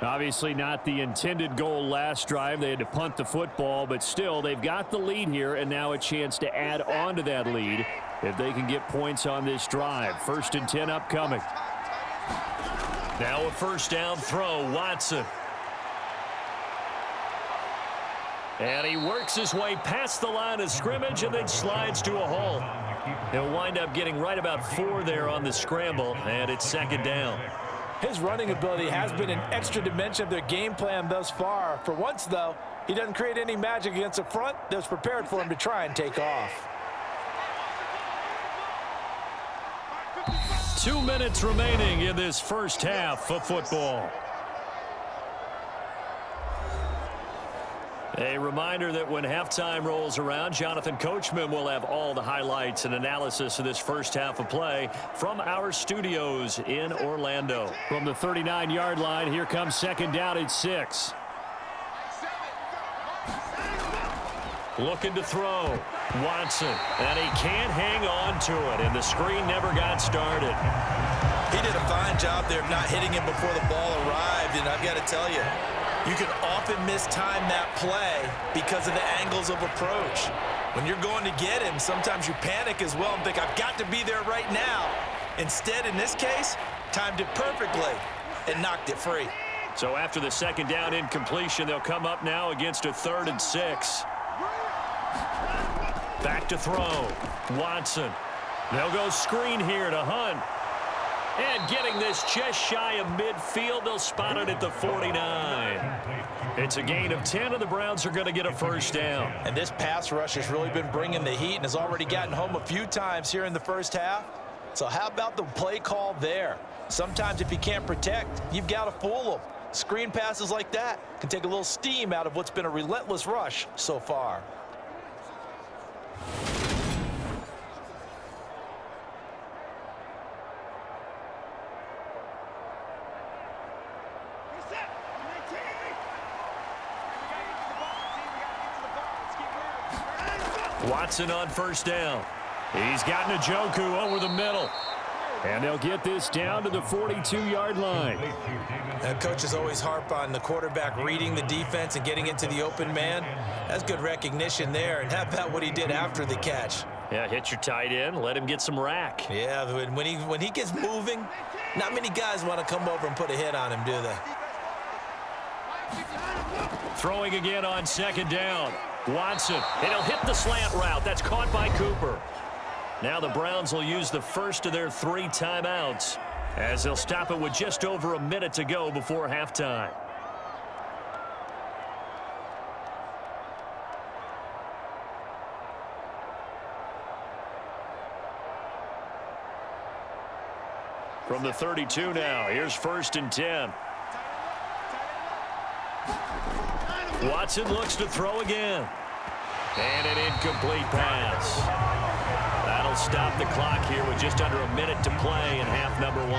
Obviously not the intended goal last drive. They had to punt the football, but still they've got the lead here and now a chance to add on to that lead if they can get points on this drive. 1st and 10 upcoming. Now a first down throw, Watson. And he works his way past the line of scrimmage and then slides to a halt. He'll wind up getting right about 4 there on the scramble, and it's 2nd down. His running ability has been an extra dimension of their game plan thus far. For once, though, he doesn't create any magic against the front that's prepared for him to try and take off. 2 minutes remaining in this first half of football. A reminder that when halftime rolls around, Jonathan Coachman will have all the highlights and analysis of this first half of play from our studios in Orlando. From the 39-yard line, here comes 2nd down at 6. Looking to throw. Watson. And he can't hang on to it, and the screen never got started. He did a fine job there of not hitting him before the ball arrived, and I've got to tell you, you can often mistime that play because of the angles of approach. When you're going to get him, sometimes you panic as well and think, I've got to be there right now. Instead, in this case, timed it perfectly and knocked it free. So after the 2nd down incompletion, they'll come up now against a 3rd and 6. Back to throw. Watson. They'll go screen here to Hunt. And getting this just shy of midfield, they'll spot it at the 49. It's a gain of 10, and the Browns are going to get a first down. And this pass rush has really been bringing the heat and has already gotten home a few times here in the first half. So how about the play call there? Sometimes if you can't protect, you've got to fool them. Screen passes like that can take a little steam out of what's been a relentless rush so far. Watson on first down. He's got Njoku over the middle. And they'll get this down to the 42-yard line. Coaches always harp on the quarterback reading the defense and getting into the open man. That's good recognition there. And how about what he did after the catch? Yeah, hit your tight end. Let him get some rack. Yeah, when he gets moving, not many guys want to come over and put a hit on him, do they? Throwing again on 2nd down. Watson, and he'll hit the slant route. That's caught by Cooper. Now the Browns will use the first of their 3 timeouts as they'll stop it with just over a minute to go before halftime. From the 32 now, here's 1st and 10. Watson looks to throw again. And an incomplete pass. That'll stop the clock here with just under a minute to play in half number 1.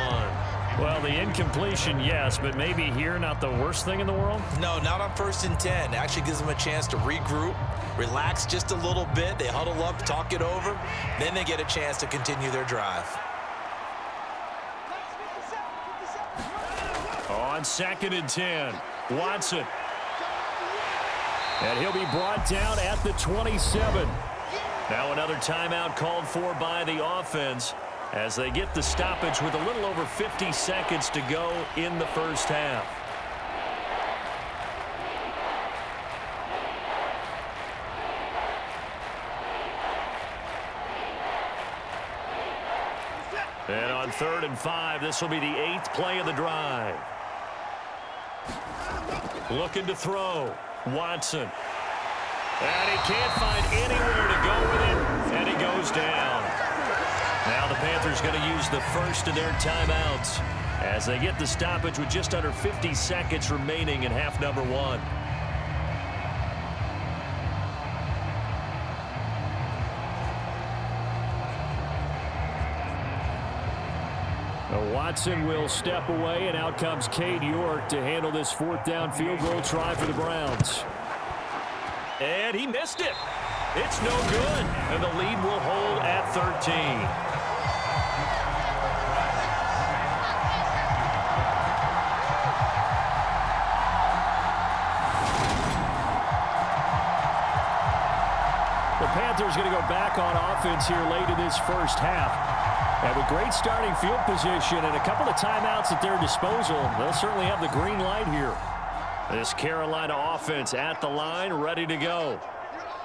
Well, the incompletion, yes, but maybe here not the worst thing in the world? No, not on 1st and 10. It actually gives them a chance to regroup, relax just a little bit. They huddle up, talk it over. Then they get a chance to continue their drive. On 2nd and 10, Watson. And he'll be brought down at the 27. Now another timeout called for by the offense as they get the stoppage with a little over 50 seconds to go in the first half. And on 3rd and 5, this will be the 8th play of the drive. Looking to throw. Watson. And he can't find anywhere to go with it, and he goes down. Now the Panthers going to use the first of their timeouts as they get the stoppage with just under 50 seconds remaining in half number 1. Watson will step away, and out comes Cade York to handle this 4th down field goal try for the Browns. And he missed it. It's no good. And the lead will hold at 13. The Panthers going to go back on offense here late in this first half. And with great starting field position and a couple of timeouts at their disposal, they'll certainly have the green light here. This Carolina offense at the line, ready to go.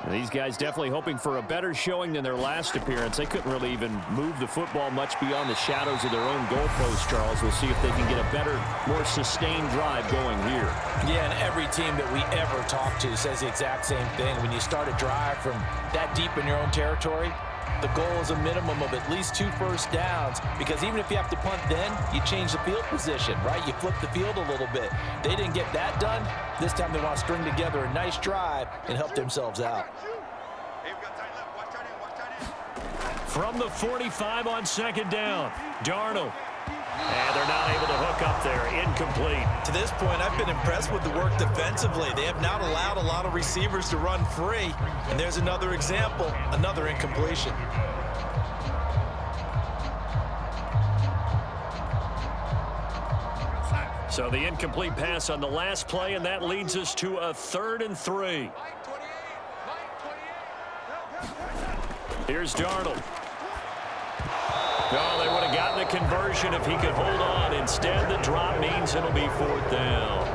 And these guys definitely hoping for a better showing than their last appearance. They couldn't really even move the football much beyond the shadows of their own goalpost, Charles. We'll see if they can get a better, more sustained drive going here. Yeah, and every team that we ever talk to says the exact same thing. When you start a drive from that deep in your own territory, the goal is a minimum of at least 2 first downs, because even if you have to punt then, you change the field position, right? You flip the field a little bit. They didn't get that done. This time they want to string together a nice drive and help themselves out. From the 45 on 2nd down, Darnold. And they're not able to hook up there. Incomplete. To this point, I've been impressed with the work defensively. They have not allowed a lot of receivers to run free. And there's another example, another incompletion. So the incomplete pass on the last play, and that leads us to a 3rd and 3. Here's Darnold. No, they would have gotten a conversion if he could hold on. Instead, the drop means it'll be 4th down.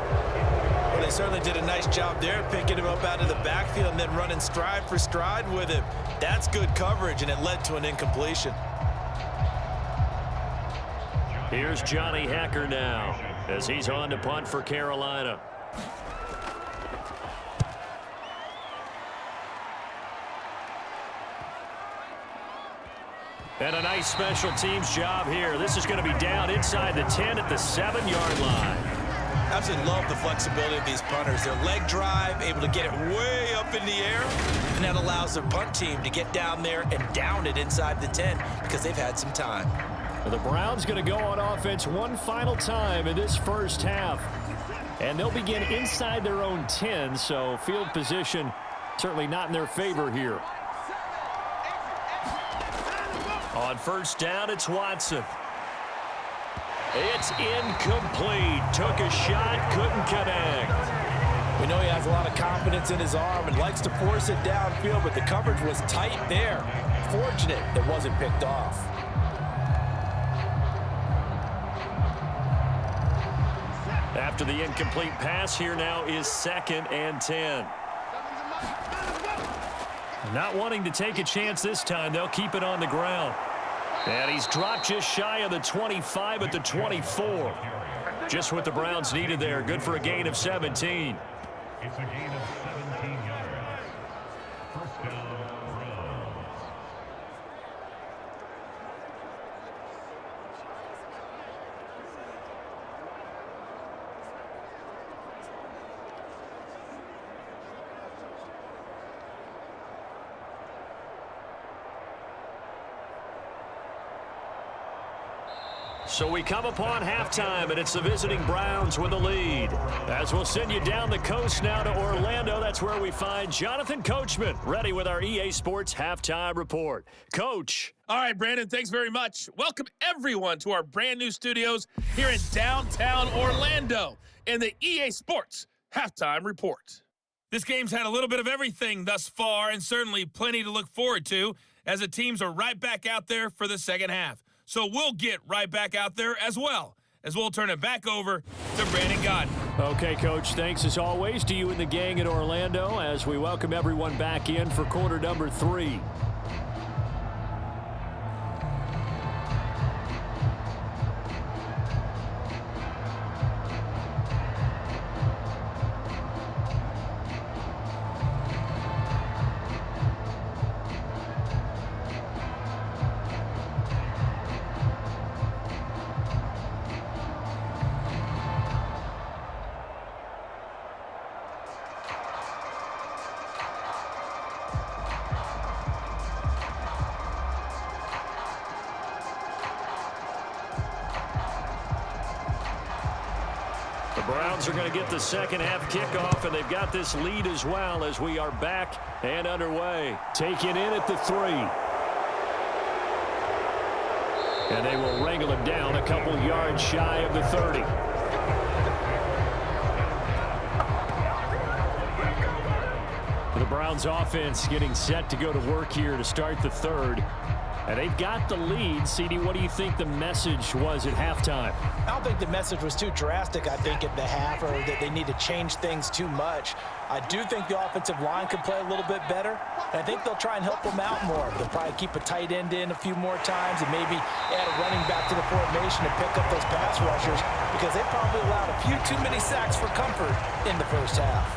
Well, they certainly did a nice job there, picking him up out of the backfield and then running stride for stride with him. That's good coverage, and it led to an incompletion. Here's Johnny Hacker now as he's on to punt for Carolina. And a nice special teams job here. This is going to be down inside the 10 at the 7-yard line. Absolutely love the flexibility of these punters. Their leg drive, able to get it way up in the air, and that allows their punt team to get down there and down it inside the 10 because they've had some time. The Browns going to go on offense one final time in this first half. And they'll begin inside their own 10, so field position certainly not in their favor here. On 1st down, it's Watson. It's incomplete. Took a shot, couldn't connect. We know he has a lot of confidence in his arm and likes to force it downfield, but the coverage was tight there. Fortunate it wasn't picked off. After the incomplete pass, here now is 2nd and 10. Not wanting to take a chance this time, they'll keep it on the ground. And he's dropped just shy of the 25 at the 24. Just what the Browns needed there. Good for a gain of 17. It's a gain of 17 yards. First down, Browns. So we come upon halftime, and it's the visiting Browns with the lead. As we'll send you down the coast now to Orlando, that's where we find Jonathan Coachman, ready with our EA Sports Halftime Report. Coach. All right, Brandon, thanks very much. Welcome, everyone, to our brand new studios here in downtown Orlando in the EA Sports Halftime Report. This game's had a little bit of everything thus far, and certainly plenty to look forward to as the teams are right back out there for the second half. So we'll get right back out there as well, as we'll turn it back over to Brandon Godden. Okay, Coach, thanks as always to you and the gang in Orlando as we welcome everyone back in for quarter number 3. The Browns are going to get the second half kickoff, and they've got this lead as well as we are back and underway. Taken in at the 3. And they will wrangle him down a couple yards shy of the 30. The Browns offense getting set to go to work here to start the third. And they've got the lead. CD, what do you think the message was at halftime? I don't think the message was too drastic, I think, at the half, or that they need to change things too much. I do think the offensive line could play a little bit better, and I think they'll try and help them out more. They'll probably keep a tight end in a few more times and maybe add a running back to the formation to pick up those pass rushers, because they probably allowed a few too many sacks for comfort in the first half.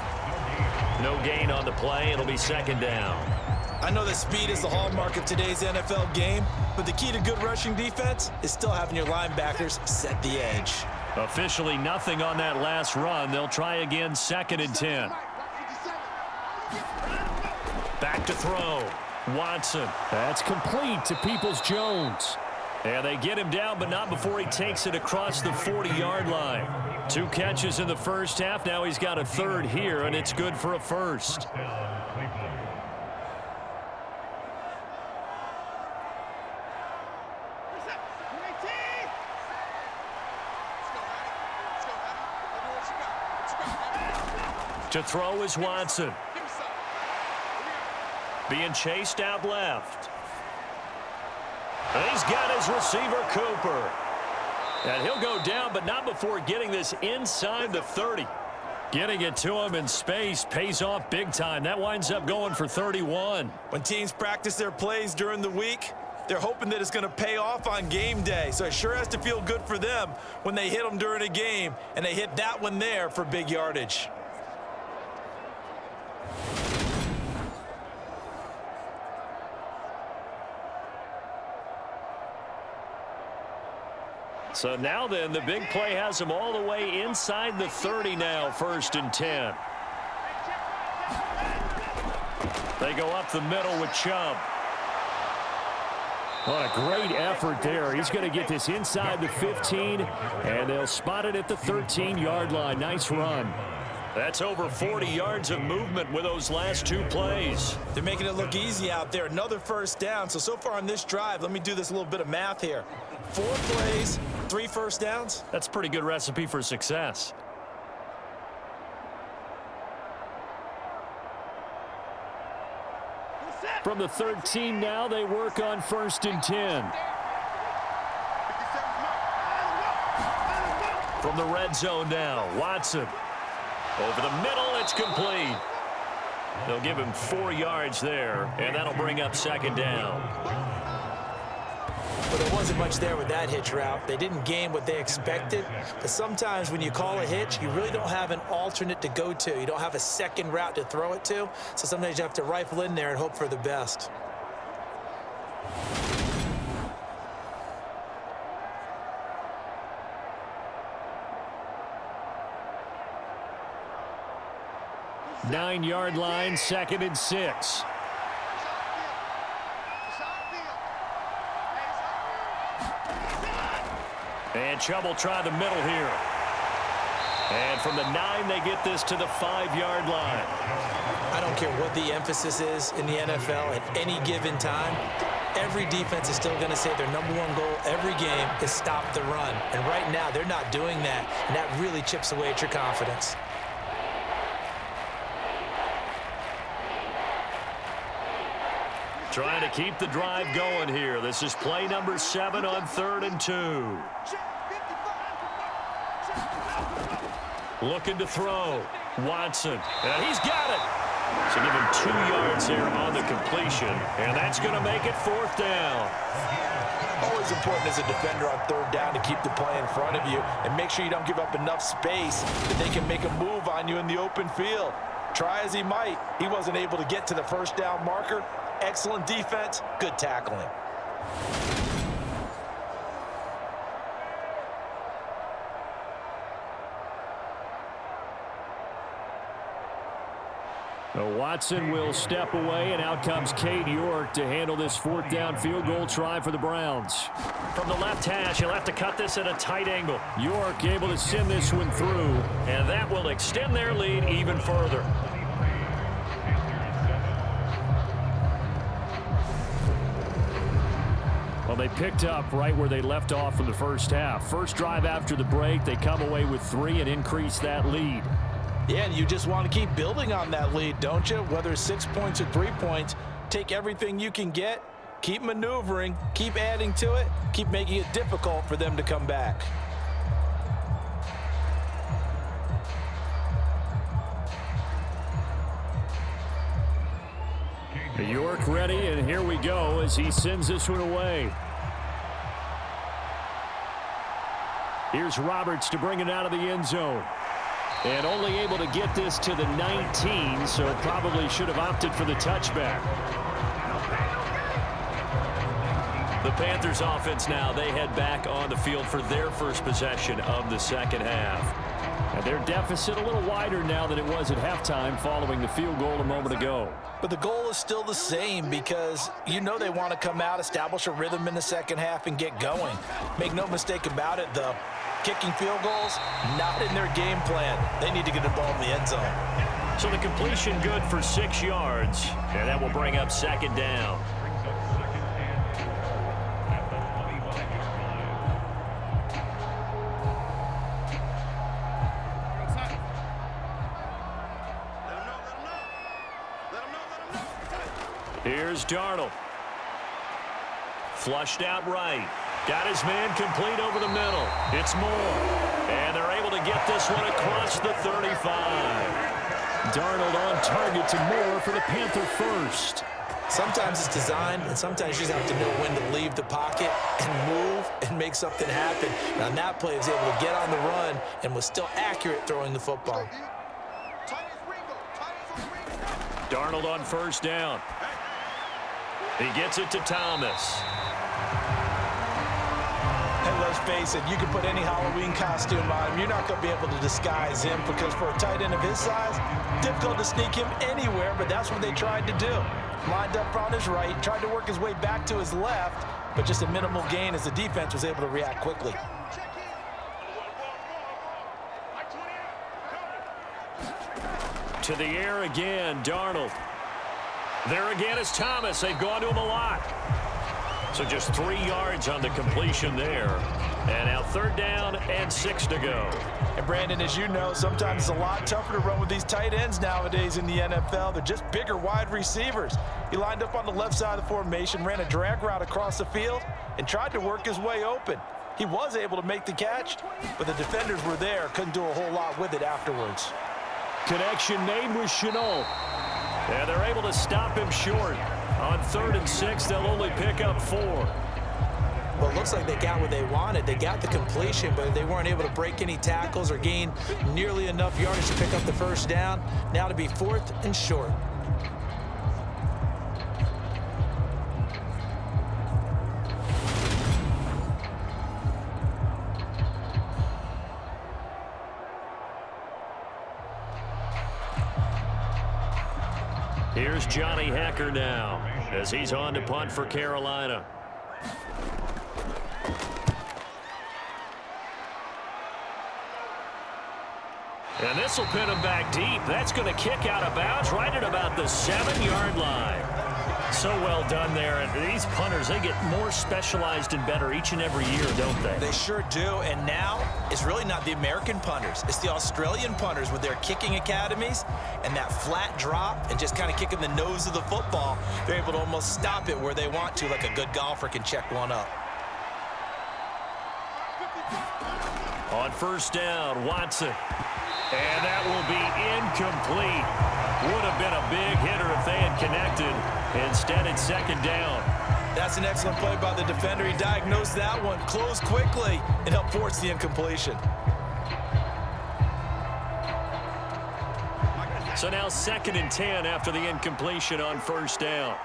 No gain on the play. It'll be second down. I know that speed is the hallmark of today's NFL game, but the key to good rushing defense is still having your linebackers set the edge. Officially nothing on that last run. They'll try again, 2nd and 10. Back to throw. Watson. That's complete to Peoples-Jones. And they get him down, but not before he takes it across the 40-yard line. 2 catches in the first half. Now he's got a third here, and it's good for a first. To throw is Watson. Being chased out left. And he's got his receiver, Cooper. And he'll go down, but not before getting this inside the 30. Getting it to him in space pays off big time. That winds up going for 31. When teams practice their plays during the week, they're hoping that it's going to pay off on game day. So it sure has to feel good for them when they hit them during a game, and they hit that one there for big yardage. So now then, the big play has them all the way inside the 30 now, 1st and 10. They go up the middle with Chubb. What a great effort there. He's going to get this inside the 15, and they'll spot it at the 13-yard line. Nice run. That's over 40 yards of movement with those last 2 plays. They're making it look easy out there. Another first down. So far on this drive, let me do this little bit of math here. 4 plays, 3 first downs. That's a pretty good recipe for success. From the 13 now, they work on 1st and 10. From the red zone now, Watson. Over the middle, it's complete. They'll give him 4 yards there, and that'll bring up 2nd down. But there wasn't much there with that hitch route. They didn't gain what they expected. But sometimes when you call a hitch, you really don't have an alternate to go to. You don't have a second route to throw it to. So sometimes you have to rifle in there and hope for the best. Nine-yard line, 2nd and 6. And Chubb will try the middle here. And from the 9, they get this to the 5-yard line. I don't care what the emphasis is in the NFL at any given time. Every defense is still going to say their #1 goal every game is stop the run. And right now, they're not doing that. And that really chips away at your confidence. Trying to keep the drive going here. This is play number 7 on 3rd and 2. Looking to throw. Watson. And he's got it. So give him 2 yards there on the completion. And that's going to make it 4th down. Always important as a defender on 3rd down to keep the play in front of you and make sure you don't give up enough space that they can make a move on you in the open field. Try as he might, he wasn't able to get to the 1st down marker. Excellent defense, good tackling. Watson will step away, and out comes Cade York to handle this 4th down field goal try for the Browns. From the left hash, he'll have to cut this at a tight angle. York able to send this one through. And that will extend their lead even further. Well, they picked up right where they left off in the first half. First drive after the break, they come away with 3 and increase that lead. Yeah, and you just want to keep building on that lead, don't you? Whether it's 6 points or 3 points, take everything you can get, keep maneuvering, keep adding to it, keep making it difficult for them to come back. York ready, and here we go as he sends this one away. Here's Roberts to bring it out of the end zone. And only able to get this to the 19, so probably should have opted for the touchback. The Panthers offense now, they head back on the field for their first possession of the second half. And their deficit a little wider now than it was at halftime following the field goal a moment ago. But the goal is still the same because you know they want to come out, establish a rhythm in the second half, and get going. Make no mistake about it, though. Kicking field goals, not in their game plan. They need to get the ball in the end zone. So the completion good for 6 yards. And that will bring up 2nd down. Here's Darnold. Flushed out right. Got his man complete over the middle. It's Moore. And they're able to get this one across the 35. Darnold on target to Moore for the Panther first. Sometimes it's designed, and sometimes you just have to know when to leave the pocket and move and make something happen. And on that play, he was able to get on the run and was still accurate throwing the football. Darnold on 1st down. He gets it to Thomas. And let's face it, you can put any Halloween costume on him. You're not going to be able to disguise him because for a tight end of his size, difficult to sneak him anywhere, but that's what they tried to do. Lined up on his right, tried to work his way back to his left, but just a minimal gain as the defense was able to react quickly. To the air again, Darnold. There again is Thomas. They've gone to him a lot. So just 3 yards on the completion there. And now 3rd down and 6 to go. And Brandon, as you know, sometimes it's a lot tougher to run with these tight ends nowadays in the NFL. They're just bigger wide receivers. He lined up on the left side of the formation, ran a drag route across the field, and tried to work his way open. He was able to make the catch, but the defenders were there, couldn't do a whole lot with it afterwards. Connection made with Chenault. And they're able to stop him short. On 3rd and 6, they'll only pick up 4. Well, it looks like they got what they wanted. They got the completion, but they weren't able to break any tackles or gain nearly enough yardage to pick up the 1st down. Now to be 4th and short. Here's Johnny Hecker now as he's on to punt for Carolina. And this will pin him back deep. That's going to kick out of bounds right at about the 7-yard line. So well done there. And these punters, they get more specialized and better each and every year, don't they? They sure do. And now it's really not the American punters. It's the Australian punters with their kicking academies and that flat drop and just kind of kicking the nose of the football. They're able to almost stop it where they want to, like a good golfer can check one up. On 1st down, Watson. And that will be incomplete. Would have been a big hitter if they had connected. Instead, it's 2nd down. That's an excellent play by the defender. He diagnosed that one, closed quickly, and helped force the incompletion. So now 2nd and 10 after the incompletion on 1st down.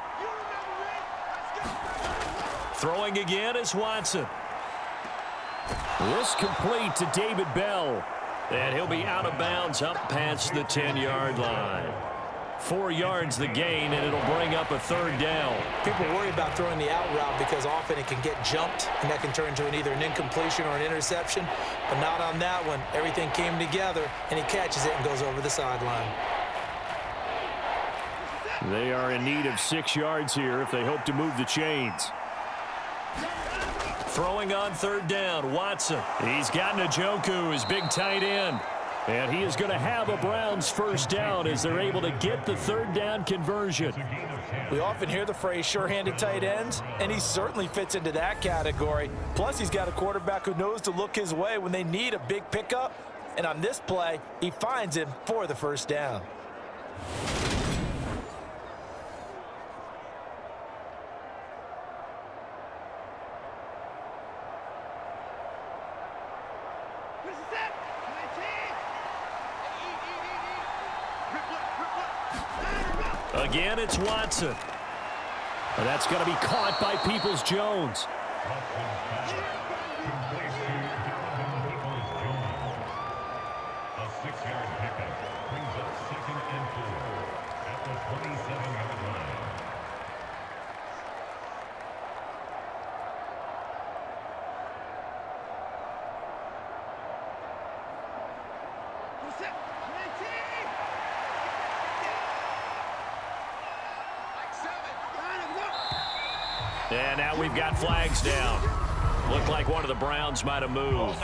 Throwing again is Watson. This complete to David Bell. And he'll be out of bounds up past the 10-yard line. 4 yards the gain, and it'll bring up a 3rd down. People worry about throwing the out route because often it can get jumped, and that can turn into either an incompletion or an interception. But not on that one. Everything came together, and he catches it and goes over the sideline. They are in need of 6 yards here if they hope to move the chains. Throwing on 3rd down, Watson. He's got Njoku, his big tight end. And he is going to have a Browns 1st down as they're able to get the 3rd down conversion. We often hear the phrase sure-handed tight ends, and he certainly fits into that category. Plus, he's got a quarterback who knows to look his way when they need a big pickup. And on this play, he finds him for the 1st down. Again, it's Watson. And that's going to be caught by Peoples-Jones. A 6-yard pickup brings up 2nd and 4 at the 27-yard line. And now we've got flags down. Looked like one of the Browns might have moved.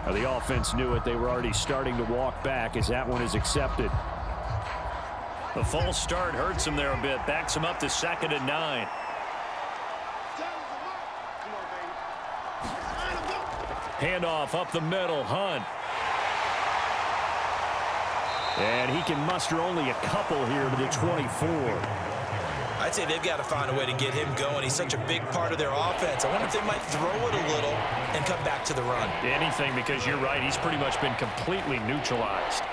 Now, the offense knew it. They were already starting to walk back as that one is accepted. The false start hurts him there a bit. Backs him up to 2nd and 9. Handoff up the middle. Hunt. And he can muster only a couple here to the 24. I'd say they've got to find a way to get him going. He's such a big part of their offense. I wonder if they might throw it a little and come back to the run. Anything, because you're right. He's pretty much been completely neutralized.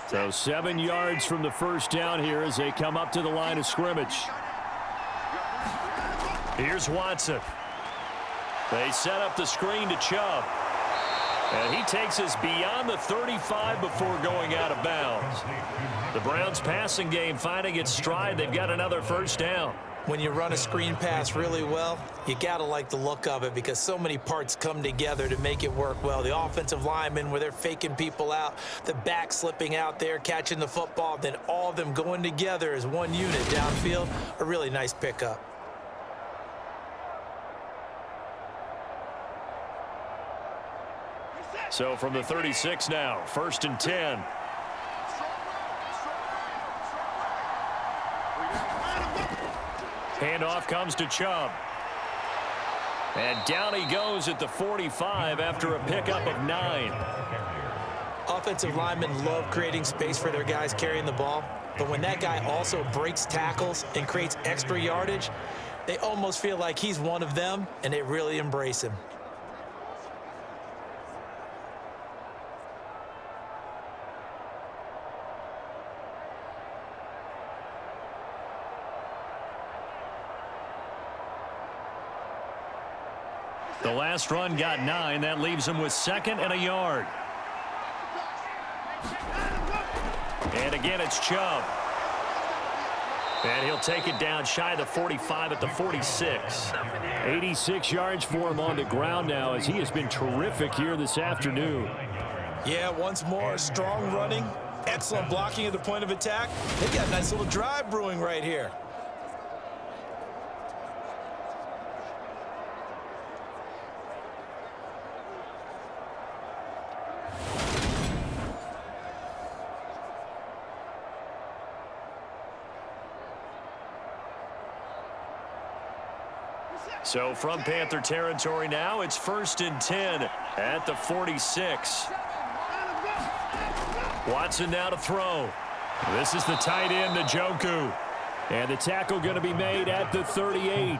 So 7 yards from the 1st down here as they come up to the line of scrimmage. Here's Watson. They set up the screen to Chubb. And he takes us beyond the 35 before going out of bounds. The Browns passing game finding its stride. They've got another 1st down. When you run a screen pass really well, you got to like the look of it because so many parts come together to make it work well. The offensive linemen where they're faking people out, the back slipping out there, catching the football, then all of them going together as one unit downfield. A really nice pickup. So from the 36 now, 1st and 10. Handoff comes to Chubb. And down he goes at the 45 after a pickup of 9. Offensive linemen love creating space for their guys carrying the ball. But when that guy also breaks tackles and creates extra yardage, they almost feel like he's one of them, and they really embrace him. The last run got 9. That leaves him with 2nd and a yard. And again, it's Chubb. And he'll take it down shy of the 45 at the 46. 86 yards for him on the ground now as he has been terrific here this afternoon. Yeah, once more, strong running, excellent blocking at the point of attack. They've got a nice little drive brewing right here. So from Panther territory now, it's 1st and 10 at the 46. Watson now to throw. This is the tight end, Njoku. And the tackle going to be made at the 38.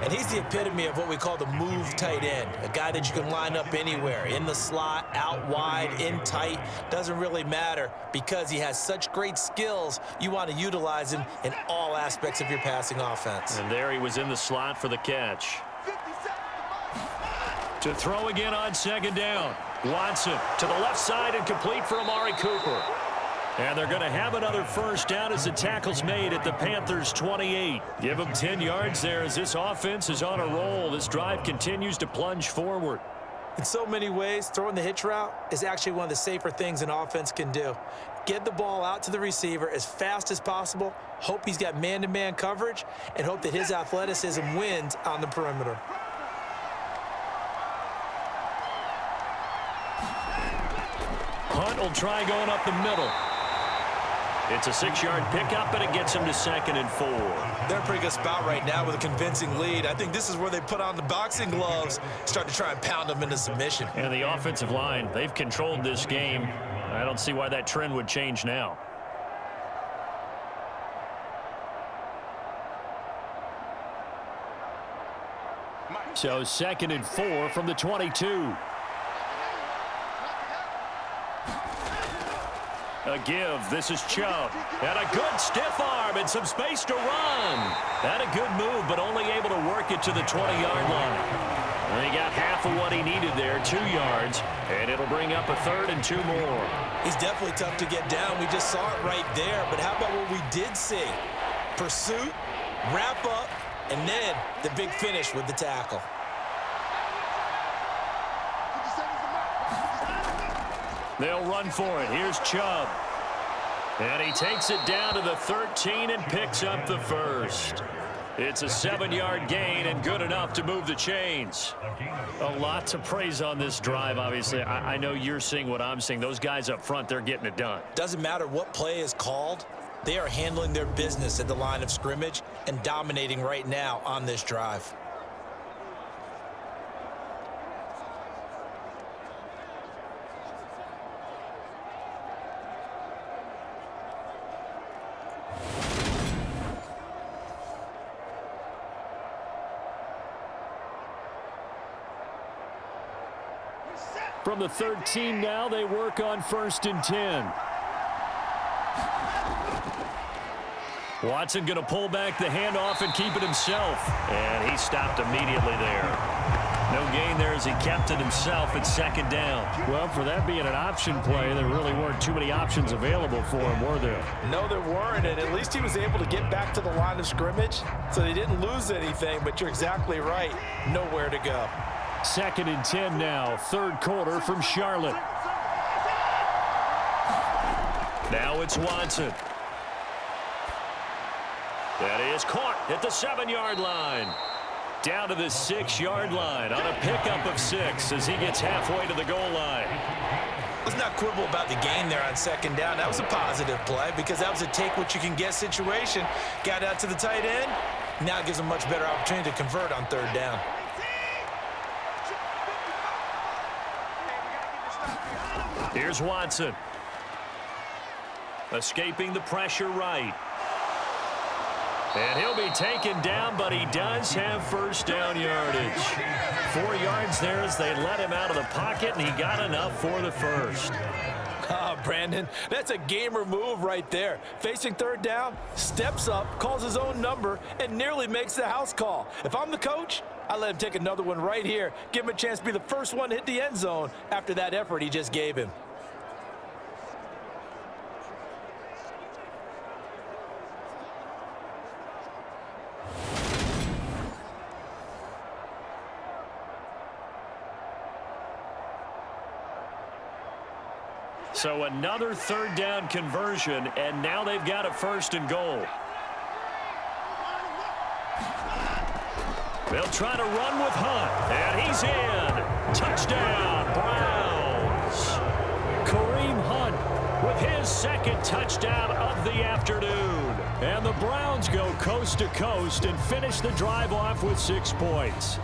And he's the epitome of what we call the move tight end, a guy that you can line up anywhere, in the slot, out wide, in tight, doesn't really matter because he has such great skills. You want to utilize him in all aspects of your passing offense. And there he was in the slot for the catch. To throw again on second down. Watson to the left side and complete for Amari Cooper. And they're going to have another first down as the tackle's made at the Panthers' 28. Give them 10 yards there as this offense is on a roll. This drive continues to plunge forward. In so many ways, throwing the hitch route is actually one of the safer things an offense can do. Get the ball out to the receiver as fast as possible, hope he's got man-to-man coverage, and hope that his athleticism wins on the perimeter. Hunt will try going up the middle. It's a 6-yard pickup, and it gets him to 2nd and 4. They're in a pretty good spot right now with a convincing lead. I think this is where they put on the boxing gloves, start to try and pound them into submission. And the offensive line, they've controlled this game. I don't see why that trend would change now. So 2nd and 4 from the 22. A give. This is Chubb. And a good stiff arm and some space to run. That a good move, but only able to work it to the 20-yard line. And he got half of what he needed there, 2 yards, and it'll bring up a 3rd and 2 more. He's definitely tough to get down. We just saw it right there. But how about what we did see? Pursuit, wrap up, and then the big finish with the tackle. They'll run for it. Here's Chubb. And he takes it down to the 13 and picks up the first. It's a 7-yard gain and good enough to move the chains. A lot to praise on this drive, obviously. I know you're seeing what I'm seeing. Those guys up front, they're getting it done. Doesn't matter what play is called. They are handling their business at the line of scrimmage and dominating right now on this drive. From the 13 now, they work on 1st and 10. Watson going to pull back the handoff and keep it himself. And he stopped immediately there. No gain there as he kept it himself at 2nd down. Well, for that being an option play, there really weren't too many options available for him, were there? No, there weren't, and at least he was able to get back to the line of scrimmage, so they didn't lose anything, but you're exactly right. Nowhere to go. 2nd and 10 now, 3rd quarter from Charlotte. Now it's Watson. That is caught at the 7-yard line. Down to the 6-yard line on a pickup of 6 as he gets halfway to the goal line. Let's not quibble about the gain there on 2nd down. That was a positive play because that was a take-what-you-can-get situation. Got out to the tight end. Now it gives him a much better opportunity to convert on 3rd down. Here's Watson. Escaping the pressure right. And he'll be taken down, but he does have 1st down yardage. 4 yards there as they let him out of the pocket, and he got enough for the first. Ah, Brandon, that's a gamer move right there. Facing 3rd down, steps up, calls his own number, and nearly makes the house call. If I'm the coach, I let him take another one right here. Give him a chance to be the first one to hit the end zone after that effort he just gave him. So another 3rd down conversion, and now they've got a 1st and goal. They'll try to run with Hunt, and he's in. Touchdown, Browns. Kareem Hunt with his 2nd touchdown of the afternoon. And the Browns go coast to coast and finish the drive off with 6 points.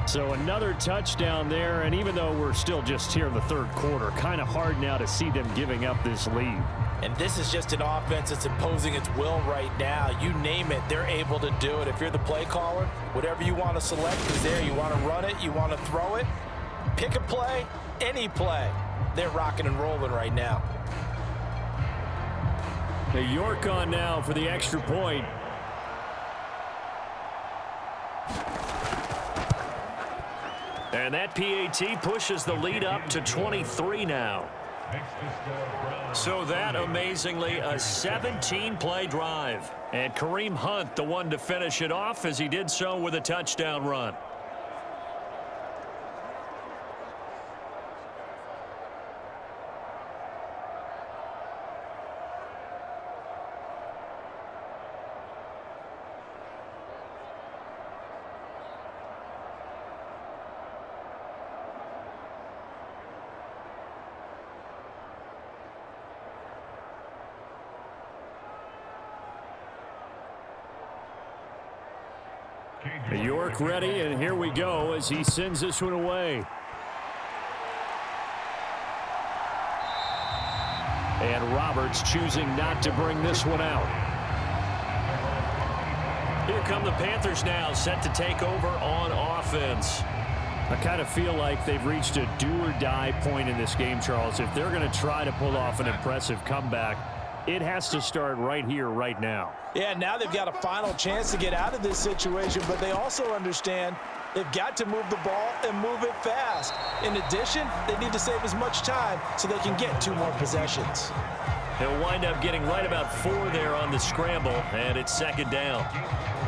So another touchdown there, and even though we're still just here in the 3rd quarter, kind of hard now to see them giving up this lead. And this is just an offense that's imposing its will right now. You name it, they're able to do it. If you're the play caller, whatever you want to select is there. You want to run it, you want to throw it, pick a play, any play. They're rocking and rolling right now. York on now for the extra point. And that PAT pushes the lead up to 23 now. So that, amazingly, a 17-play drive. And Kareem Hunt, the one to finish it off, as he did so with a touchdown run. York ready, and here we go as he sends this one away. And Roberts choosing not to bring this one out. Here come the Panthers now, set to take over on offense. I kind of feel like they've reached a do-or-die point in this game, Charles. If they're going to try to pull off an impressive comeback, it has to start right here, right now. Yeah, now they've got a final chance to get out of this situation, but they also understand they've got to move the ball and move it fast. In addition, they need to save as much time so they can get 2 more possessions. He'll wind up getting right about 4 there on the scramble, and it's second down.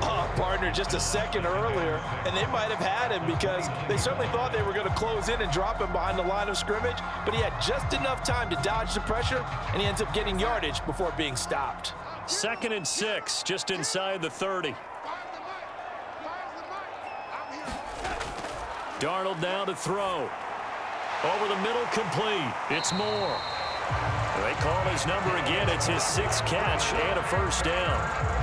Oh, partner, just a second earlier, and they might have had him because they certainly thought they were going to close in and drop him behind the line of scrimmage, but he had just enough time to dodge the pressure, and he ends up getting yardage before being stopped. 2nd and 6, just inside the 30. Darnold now to throw. Over the middle, complete. It's Moore. They call his number again. It's his 6th catch and a first down.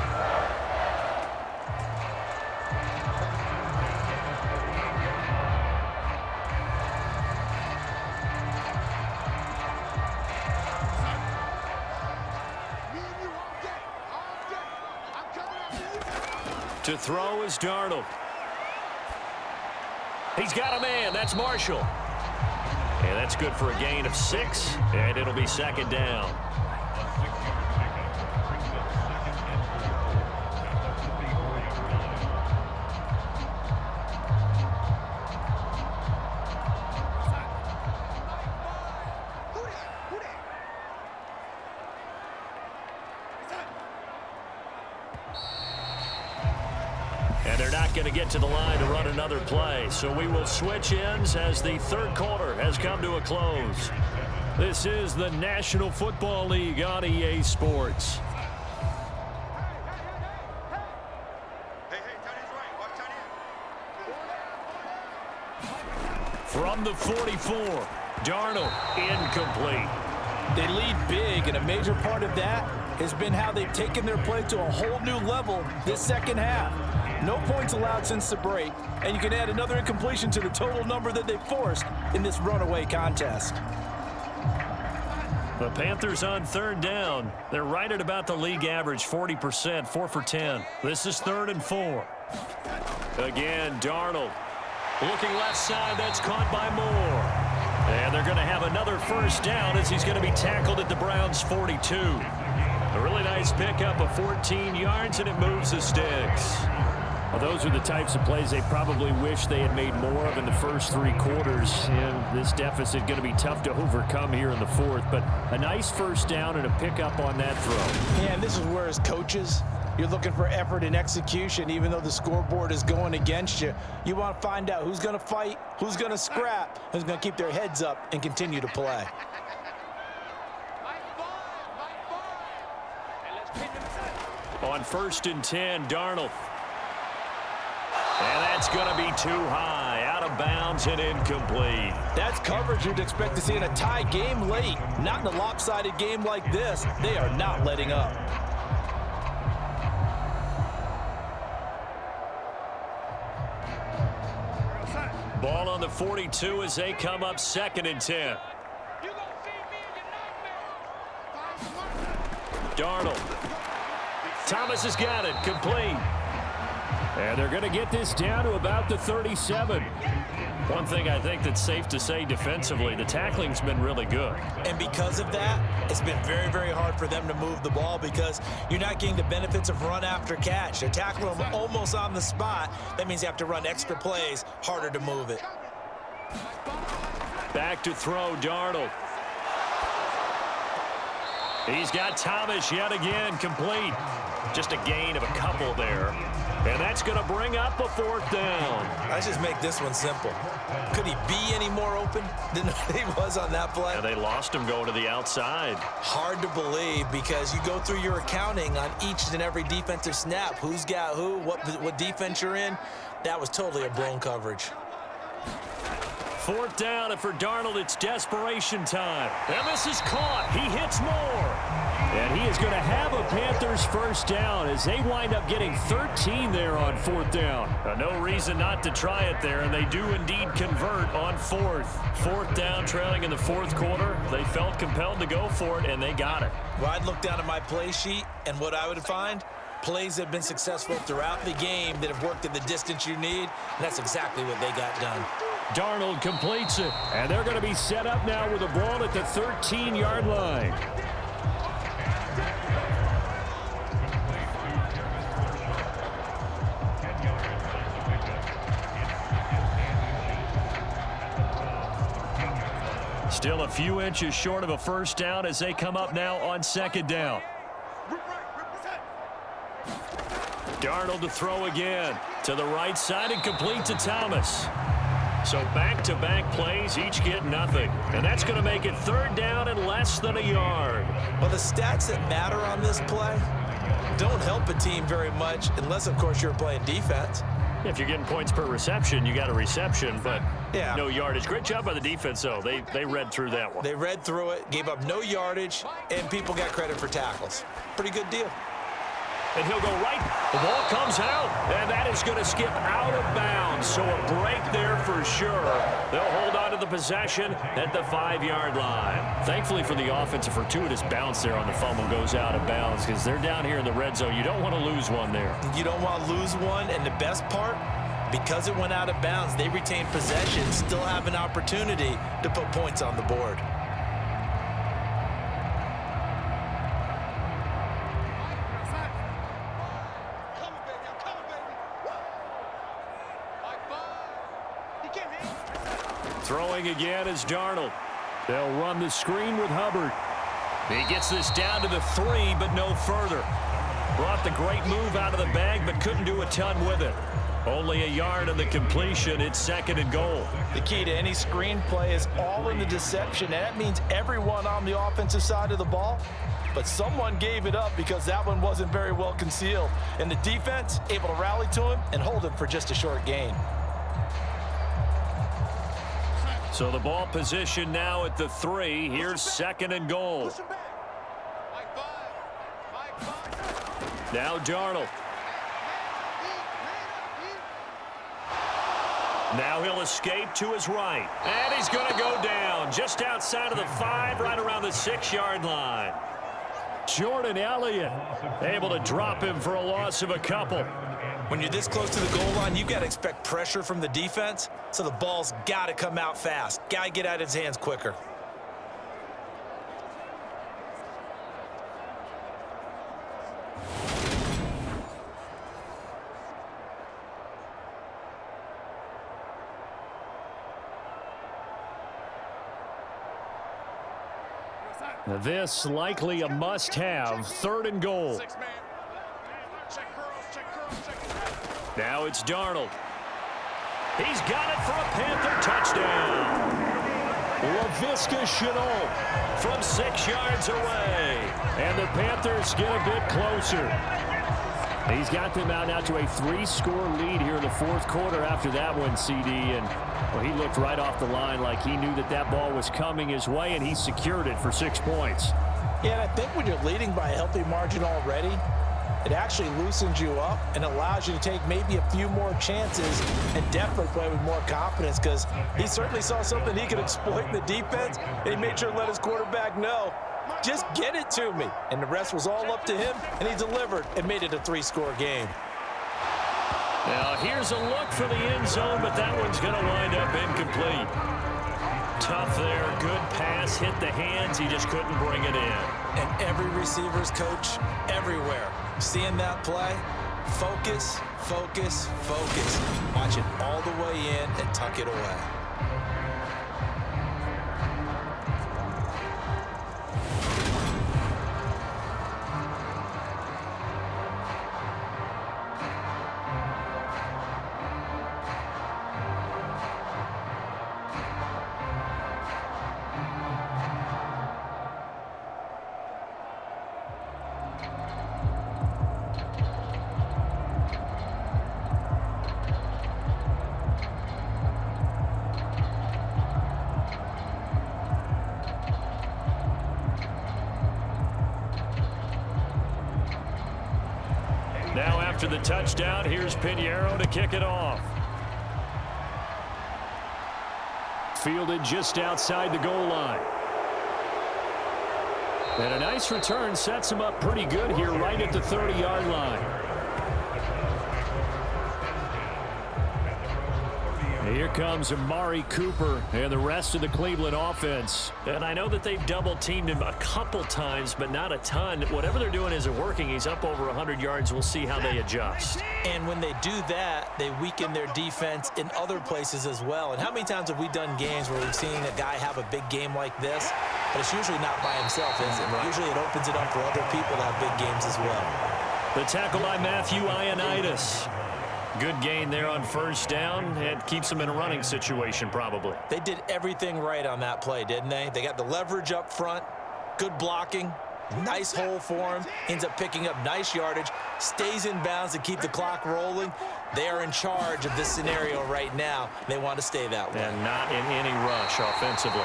To throw is Darnold. He's got a man. That's Marshall. And that's good for a gain of 6, and it'll be second down. And they're not going to get to the line to run another play. So we will switch ends as the 3rd quarter has come to a close. This is the National Football League on EA Sports. From the 44, Darnold incomplete. They lead big, and a major part of that has been how they've taken their play to a whole new level this second half. No points allowed since the break, and you can add another incompletion to the total number that they forced in this runaway contest. The Panthers on 3rd down. They're right at about the league average, 40%, 4 for 10. This is 3rd and 4. Again, Darnold. Looking left side, that's caught by Moore. And they're going to have another first down as he's going to be tackled at the Browns' 42. A really nice pickup of 14 yards, and it moves the sticks. Well, those are the types of plays they probably wish they had made more of in the first 3 quarters. And this deficit going to be tough to overcome here in the 4th. But a nice first down and a pickup on that throw. Yeah, and this is where, as coaches, you're looking for effort and execution. Even though the scoreboard is going against you, you want to find out who's going to fight, who's going to scrap, who's going to keep their heads up and continue to play. On 1st and 10, Darnold. And that's going to be too high, out of bounds and incomplete. That's coverage you'd expect to see in a tie game late. Not in a lopsided game like this. They are not letting up. Ball on the 42 as they come up 2nd and 10. Darnold. Thomas has got it. Complete. And they're going to get this down to about the 37. One thing I think that's safe to say defensively, the tackling's been really good. And because of that, it's been very, very hard for them to move the ball because you're not getting the benefits of run after catch. They're tackling them almost on the spot. That means you have to run extra plays, harder to move it. Back to throw, Darnold. He's got Thomas yet again, complete. Just a gain of a couple there. And that's going to bring up a 4th down. Let's just make this one simple. Could he be any more open than he was on that play? Yeah, they lost him going to the outside. Hard to believe because you go through your accounting on each and every defensive snap. Who's got who, what defense you're in. That was totally a blown coverage. 4th down, and for Darnold, it's desperation time. And this is caught. He hits more. And he is going to have a Panthers 1st down as they wind up getting 13 there on 4th down. No reason not to try it there, and they do indeed convert on 4th. 4th down, trailing in the 4th quarter. They felt compelled to go for it, and they got it. Well, I'd look down at my play sheet, and what I would find, plays that have been successful throughout the game that have worked at the distance you need, and that's exactly what they got done. Darnold completes it, and they're going to be set up now with the ball at the 13-yard line. Still a few inches short of a 1st down as they come up now on 2nd down. Darnold to throw again to the right side and complete to Thomas. So back-to-back plays, each get nothing. And that's going to make it 3rd down and less than a yard. Well, the stats that matter on this play don't help a team very much unless, of course, you're playing defense. If you're getting points per reception, you got a reception, but yeah, no yardage. Great job by the defense, though. They read through that one. They read through it, gave up no yardage, and people got credit for tackles. Pretty good deal. And he'll go right. The ball comes out, and that is going to skip out of bounds. So a break there for sure. They'll hold on to the possession at the 5-yard line. Thankfully for the offense, a fortuitous bounce there on the fumble goes out of bounds because they're down here in the red zone. You don't want to lose one there. You don't want to lose one, and the best part, because it went out of bounds, they retain possession, still have an opportunity to put points on the board. Throwing again is Darnold. They'll run the screen with Hubbard. He gets this down to the 3, but no further. Brought the great move out of the bag, but couldn't do a ton with it. Only a yard of the completion. It's 2nd and goal. The key to any screen play is all in the deception, and that means everyone on the offensive side of the ball. But someone gave it up because that one wasn't very well concealed. And the defense able to rally to him and hold him for just a short gain. So the ball position now at the 3. Here's 2nd and goal. Now Darnold. Now he'll escape to his right. And he's going to go down just outside of the 5, right around the 6-yard line. Jordan Elliott able to drop him for a loss of a couple. When you're this close to the goal line, you got to expect pressure from the defense, so the ball's got to come out fast. Got to get out of his hands quicker. This likely a must-have. 3rd and goal. Now it's Darnold. He's got it for a Panther touchdown. Laviska Shenault from 6 yards away. And the Panthers get a bit closer. He's got them out now to a 3-score lead here in the 4th quarter after that one, CD. And well, he looked right off the line like he knew that that ball was coming his way, and he secured it for 6 points. Yeah, and I think when you're leading by a healthy margin already, it actually loosens you up and allows you to take maybe a few more chances and definitely play with more confidence because he certainly saw something he could exploit in the defense, and he made sure to let his quarterback know Just get it to me. And the rest was all up to him, and he delivered and made it a 3-score game. Now here's a look for the end zone, but that one's going to wind up incomplete. Tough there. Good pass. Hit the hands. He just couldn't bring it in. And every receiver's coach everywhere. Seeing that play, focus, focus, focus. Watch it all the way in and tuck it away. Now after the touchdown, here's Pinheiro to kick it off. Fielded just outside the goal line. And a nice return sets him up pretty good here right at the 30-yard line. Here comes Amari Cooper and the rest of the Cleveland offense. And I know that they've double-teamed him a couple times, but not a ton. Whatever they're doing isn't working. He's up over 100 yards. We'll see how they adjust. And when they do that, they weaken their defense in other places as well. And how many times have we done games where we've seen a guy have a big game like this, but it's usually not by himself, is it? Right. Usually it opens it up for other people to have big games as well. The tackle by Matthew Ioannidis. Good gain there on first down, and keeps him in a running situation probably. They did everything right on that play, didn't they? They got the leverage up front, good blocking, nice hole for him, ends up picking up nice yardage, stays in bounds to keep the clock rolling. They are in charge of this scenario right now. They want to stay that way. And not in any rush offensively.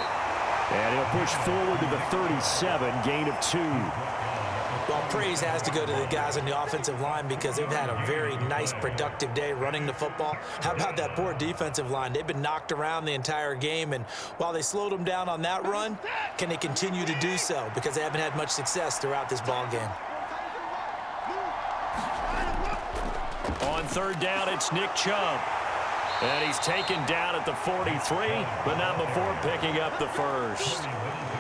And he'll push forward to the 37, gain of 2. Well, praise has to go to the guys on the offensive line because they've had a very nice, productive day running the football. How about that poor defensive line? They've been knocked around the entire game, and while they slowed them down on that run, can they continue to do so? Because they haven't had much success throughout this ball game. On third down, it's Nick Chubb. And he's taken down at the 43, but not before picking up the first.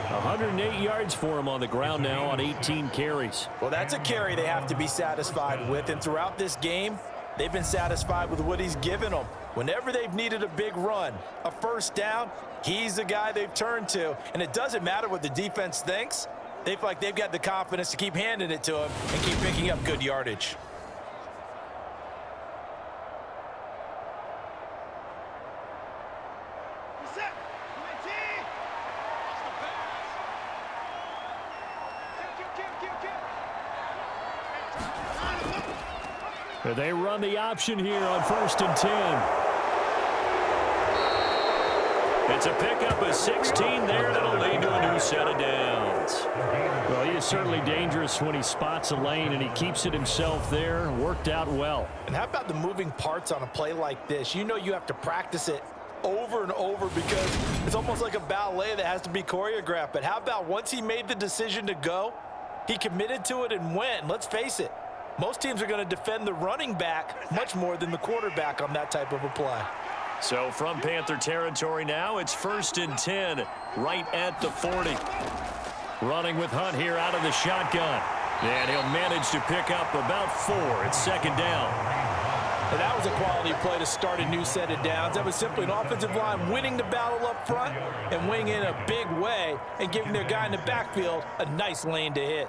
108 yards for him on the ground now on 18 carries. Well, that's a carry they have to be satisfied with, and throughout this game, they've been satisfied with what he's given them. Whenever they've needed a big run, a first down, he's the guy they've turned to, and it doesn't matter what the defense thinks. They feel like they've got the confidence to keep handing it to him and keep picking up good yardage. They run the option here on 1st and 10. It's a pickup of 16 there that'll lead to a new set of downs. Well, he is certainly dangerous when he spots a lane, and he keeps it himself there. Worked out well. And how about the moving parts on a play like this? You know you have to practice it over and over because it's almost like a ballet that has to be choreographed. But how about once he made the decision to go, he committed to it and went. And let's face it, most teams are going to defend the running back much more than the quarterback on that type of a play. So from Panther territory now, it's 1st and 10, right at the 40. Running with Hunt here out of the shotgun. And he'll manage to pick up about 4 at 2nd down. And that was a quality play to start a new set of downs. That was simply an offensive line winning the battle up front and winning in a big way and giving their guy in the backfield a nice lane to hit.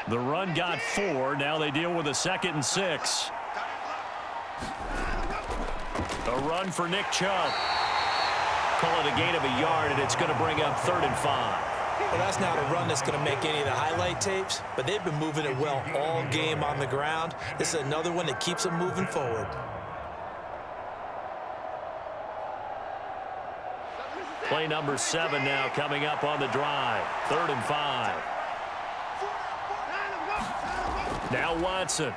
The run got 4. Now they deal with a 2nd and 6. A run for Nick Chubb. Call it a gain of a yard, and it's going to bring up 3rd and 5. Well, that's not a run that's going to make any of the highlight tapes, but they've been moving it well all game on the ground. This is another one that keeps them moving forward. Play number 7 now coming up on the drive. 3rd and 5. Now Watson.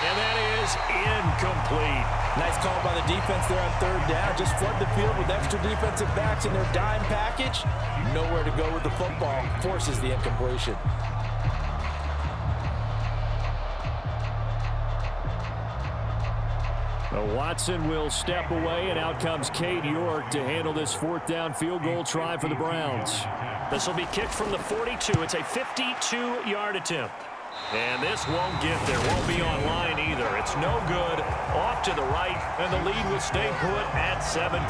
And that is incomplete. Nice call by the defense there on third down. Just flood the field with extra defensive backs in their dime package. Nowhere to go with the football. Forces the incompletion. Watson will step away, and out comes Cade York to handle this fourth down field goal try for the Browns. This will be kicked from the 42. It's a 52-yard attempt. And this won't get there. Won't be on line either. It's no good. Off to the right, and the lead will stay put at 17.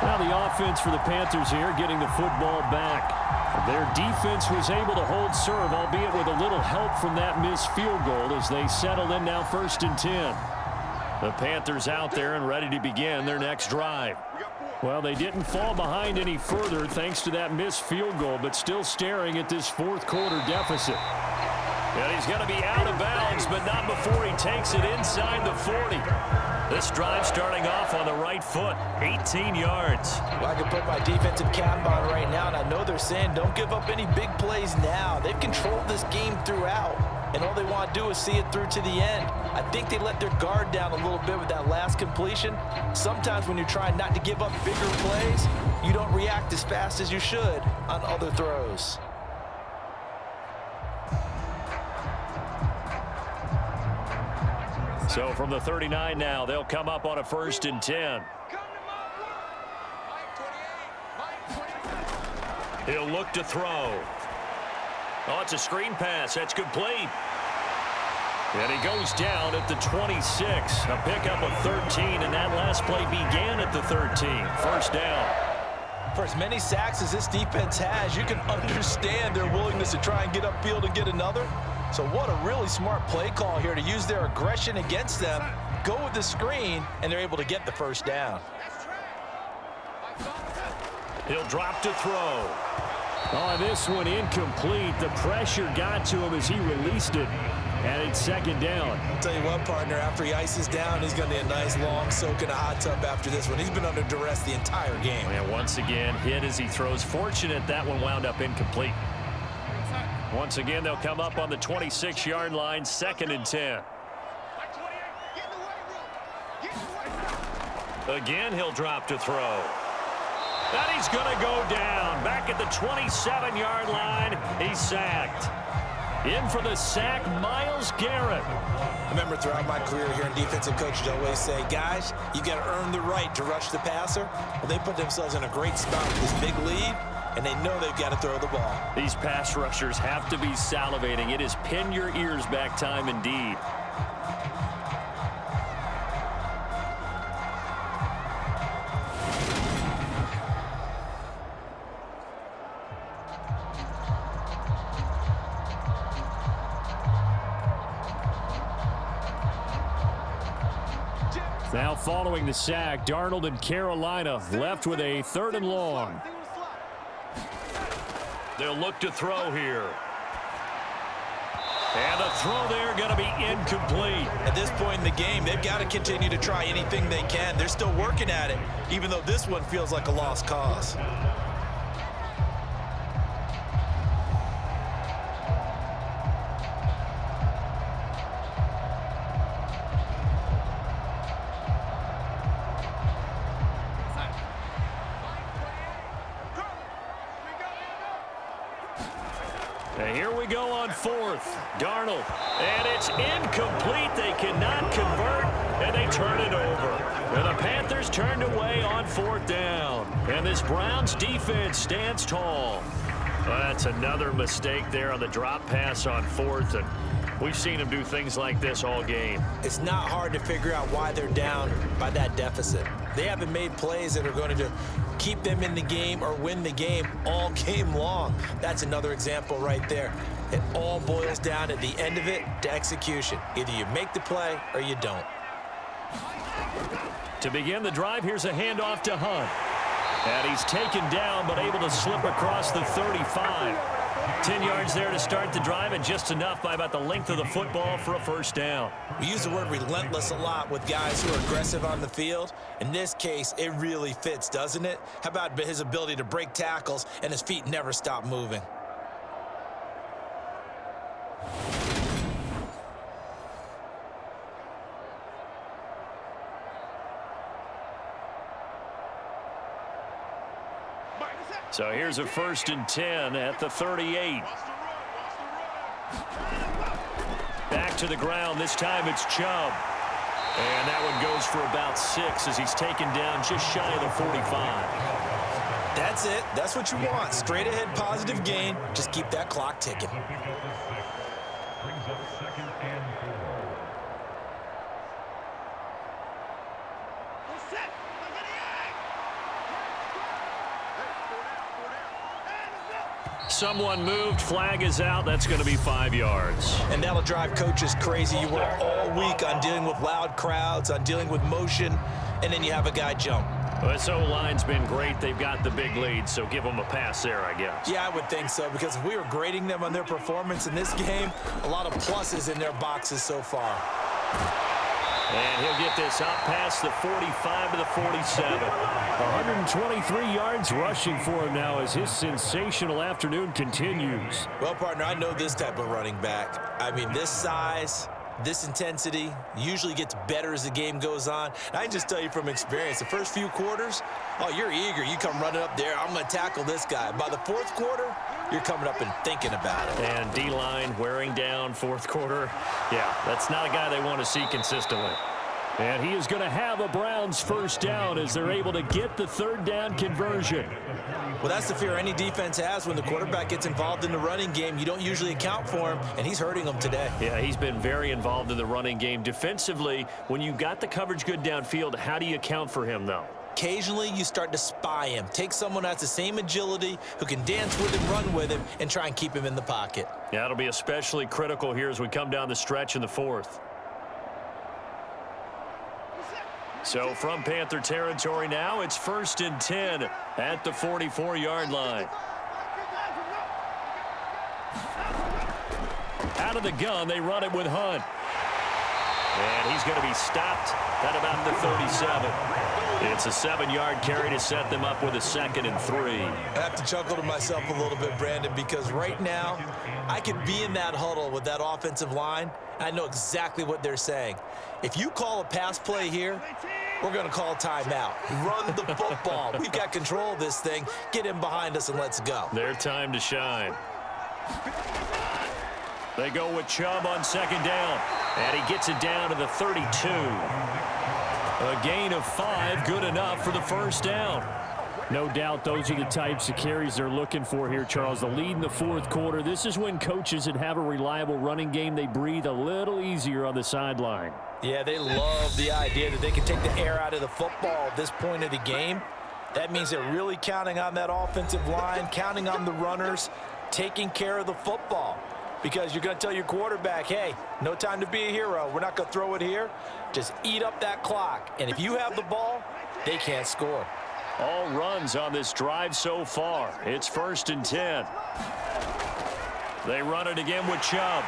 Now the offense for the Panthers here getting the football back. Their defense was able to hold serve, albeit with a little help from that missed field goal as they settle in now 1st and 10. The Panthers out there and ready to begin their next drive. Well, they didn't fall behind any further thanks to that missed field goal, but still staring at this fourth quarter deficit. And he's going to be out of bounds, but not before he takes it inside the 40. This drive starting off on the right foot, 18 yards. Well, I can put my defensive cap on right now, and I know they're saying don't give up any big plays now. They've controlled this game throughout, and all they want to do is see it through to the end. I think they let their guard down a little bit with that last completion. Sometimes when you're trying not to give up bigger plays, you don't react as fast as you should on other throws. So from the 39 now, they'll come up on a 1st and 10. He'll look to throw. Oh, it's a screen pass. That's complete. And he goes down at the 26. A pickup of 13, and that last play began at the 13. 1st down. For as many sacks as this defense has, you can understand their willingness to try and get upfield and get another. So what a really smart play call here to use their aggression against them, go with the screen, and they're able to get the 1st down. He'll drop to throw. Oh, this one incomplete. The pressure got to him as he released it, and it's 2nd down. I'll tell you what, partner, after he ices down, he's going to need a nice long soak in a hot tub after this one. He's been under duress the entire game. And once again, hit as he throws. Fortunate that one wound up incomplete. Once again, they'll come up on the 26-yard line, 2nd and 10. Again, he'll drop to throw. And he's going to go down. Back at the 27-yard line, he's sacked. In for the sack, Myles Garrett. I remember throughout my career hearing defensive coaches always say, guys, you got to earn the right to rush the passer. Well, they put themselves in a great spot with this big lead, and they know they've got to throw the ball. These pass rushers have to be salivating. It is pin your ears back time indeed. Now following the sack, Darnold and Carolina left with a 3rd and long. They'll look to throw here. And the throw there going to be incomplete. At this point in the game, they've got to continue to try anything they can. They're still working at it, even though this one feels like a lost cause. And here we go on 4th. Darnold. And it's incomplete. They cannot convert, and they turn it over. And the Panthers turned away on 4th down. And this Browns defense stands tall. Well, that's another mistake there on the drop pass on 4th. And we've seen them do things like this all game. It's not hard to figure out why they're down by that deficit. They haven't made plays that are going to keep them in the game or win the game all game long. That's another example right there. It all boils down at the end of it to execution. Either you make the play or you don't. To begin the drive, here's a handoff to Hunt. And he's taken down but able to slip across the 35. 10 yards there to start the drive, and just enough by about the length of the football for a first down. We use the word relentless a lot with guys who are aggressive on the field. In this case, it really fits, doesn't it? How about his ability to break tackles and his feet never stop moving? So here's a 1st and 10 at the 38. Back to the ground. This time it's Chubb. And that one goes for about 6 as he's taken down just shy of the 45. That's it. That's what you want. Straight ahead positive gain. Just keep that clock ticking. Someone moved. Flag is out. That's going to be 5 yards. And that'll drive coaches crazy. You work all week on dealing with loud crowds, on dealing with motion, and then you have a guy jump. Well, this O-line's been great. They've got the big lead, so give them a pass there, I guess. Yeah, I would think so, because if we were grading them on their performance in this game, a lot of pluses in their boxes so far. And he'll get this out past the 45 to the 47. 123 yards rushing for him now as his sensational afternoon continues. Well, partner, I know this type of running back. I mean, this size, this intensity usually gets better as the game goes on. And I can just tell you from experience, the first few quarters, oh, you're eager. You come running up there, I'm going to tackle this guy. By the 4th quarter, you're coming up and thinking about it. And D-line wearing down 4th quarter. Yeah, that's not a guy they want to see consistently. And he is going to have a Browns first down as they're able to get the 3rd down conversion. Well, that's the fear any defense has when the quarterback gets involved in the running game. You don't usually account for him, and he's hurting them today. Yeah, he's been very involved in the running game. Defensively, when you got the coverage good downfield, how do you account for him, though? Occasionally, you start to spy him. Take someone who has the same agility, who can dance with him, run with him, and try and keep him in the pocket. Yeah, it'll be especially critical here as we come down the stretch in the 4th. So from Panther territory now, it's 1st and 10 at the 44-yard line. Out of the gun, they run it with Hunt. And he's going to be stopped at about the 37. It's a 7-yard carry to set them up with a 2nd and 3. I have to chuckle to myself a little bit, Brandon, because right now I could be in that huddle with that offensive line. I know exactly what they're saying. If you call a pass play here, we're going to call timeout. Run the football. We've got control of this thing. Get in behind us and let's go. Their time to shine. They go with Chubb on 2nd down. And he gets it down to the 32. A gain of 5, good enough for the first down. No doubt those are the types of carries they're looking for here, Charles. The lead in the 4th quarter. This is when coaches that have a reliable running game, they breathe a little easier on the sideline. Yeah, they love the idea that they can take the air out of the football at this point of the game. That means they're really counting on that offensive line, counting on the runners, taking care of the football. Because you're going to tell your quarterback, hey, no time to be a hero. We're not going to throw it here. Just eat up that clock. And if you have the ball, they can't score. All runs on this drive so far. It's 1st and 10. They run it again with Chubb.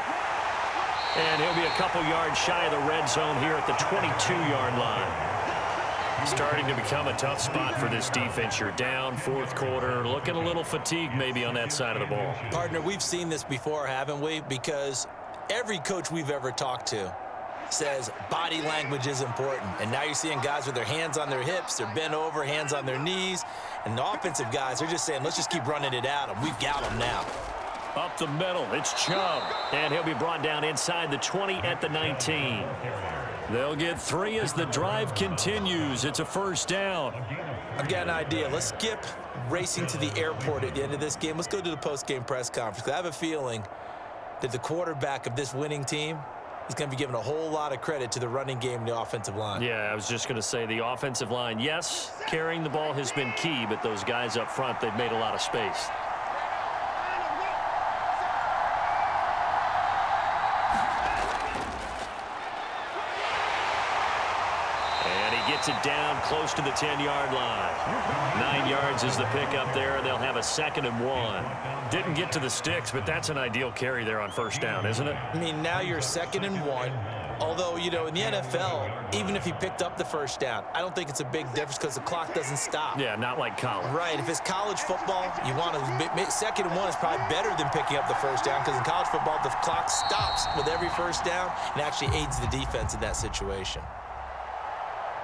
And he'll be a couple yards shy of the red zone here at the 22-yard line. Starting to become a tough spot for this defense. You're down 4th quarter, looking a little fatigued maybe on that side of the ball. Partner, we've seen this before, haven't we? Because every coach we've ever talked to says body language is important. And now you're seeing guys with their hands on their hips, they're bent over, hands on their knees. And the offensive guys, they're just saying, let's just keep running it at them. We've got them now. Up the middle, it's Chubb. And he'll be brought down inside the 20 at the 19. They'll get 3 as the drive continues. It's a first down. I've got an idea. Let's skip racing to the airport at the end of this game. Let's go to the post-game press conference. I have a feeling that the quarterback of this winning team is going to be giving a whole lot of credit to the running game and the offensive line. Yeah, I was just going to say the offensive line, yes, carrying the ball has been key, but those guys up front, they've made a lot of space. gets it down close to the 10-yard line. 9 yards is the pickup there, and they'll have a 2nd and 1. Didn't get to the sticks, but that's an ideal carry there on first down, isn't it? I mean, now you're 2nd and 1. Although, you know, in the NFL, even if he picked up the first down, I don't think it's a big difference because the clock doesn't stop. Yeah, not like college. Right. If it's college football, you want to 2nd and 1 is probably better than picking up the first down because in college football, the clock stops with every first down and actually aids the defense in that situation.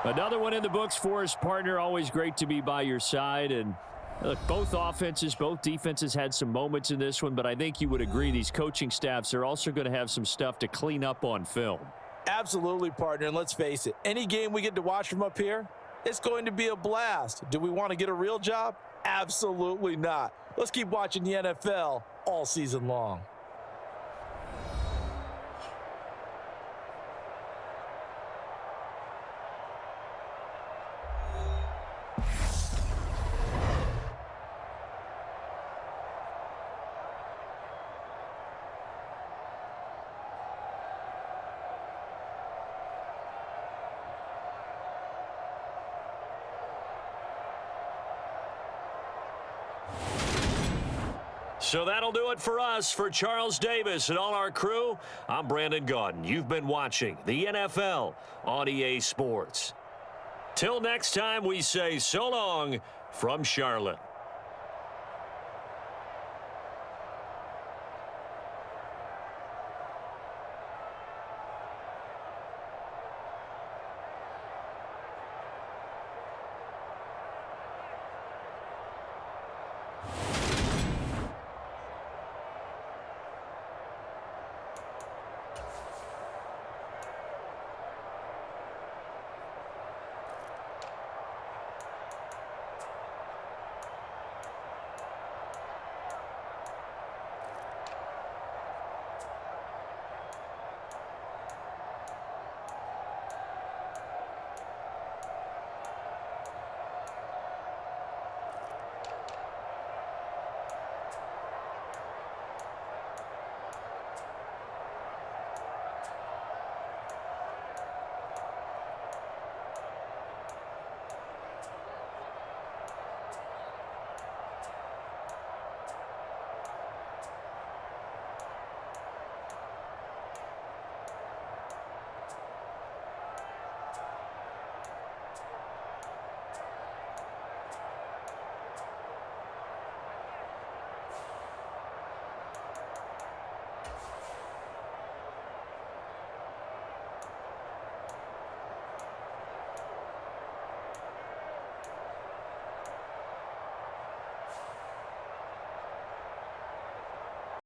Another one in the books for his partner. Always great to be by your side. And look, both offenses, both defenses had some moments in this one, but I think you would agree these coaching staffs are also going to have some stuff to clean up on film. Absolutely, partner, and let's face it, any game we get to watch from up here, it's going to be a blast. Do we want to get a real job? Absolutely not. Let's keep watching the NFL all season long. So that'll do it for us. For Charles Davis and all our crew, I'm Brandon Gaudin. You've been watching the NFL on EA Sports. Till next time, we say so long from Charlotte.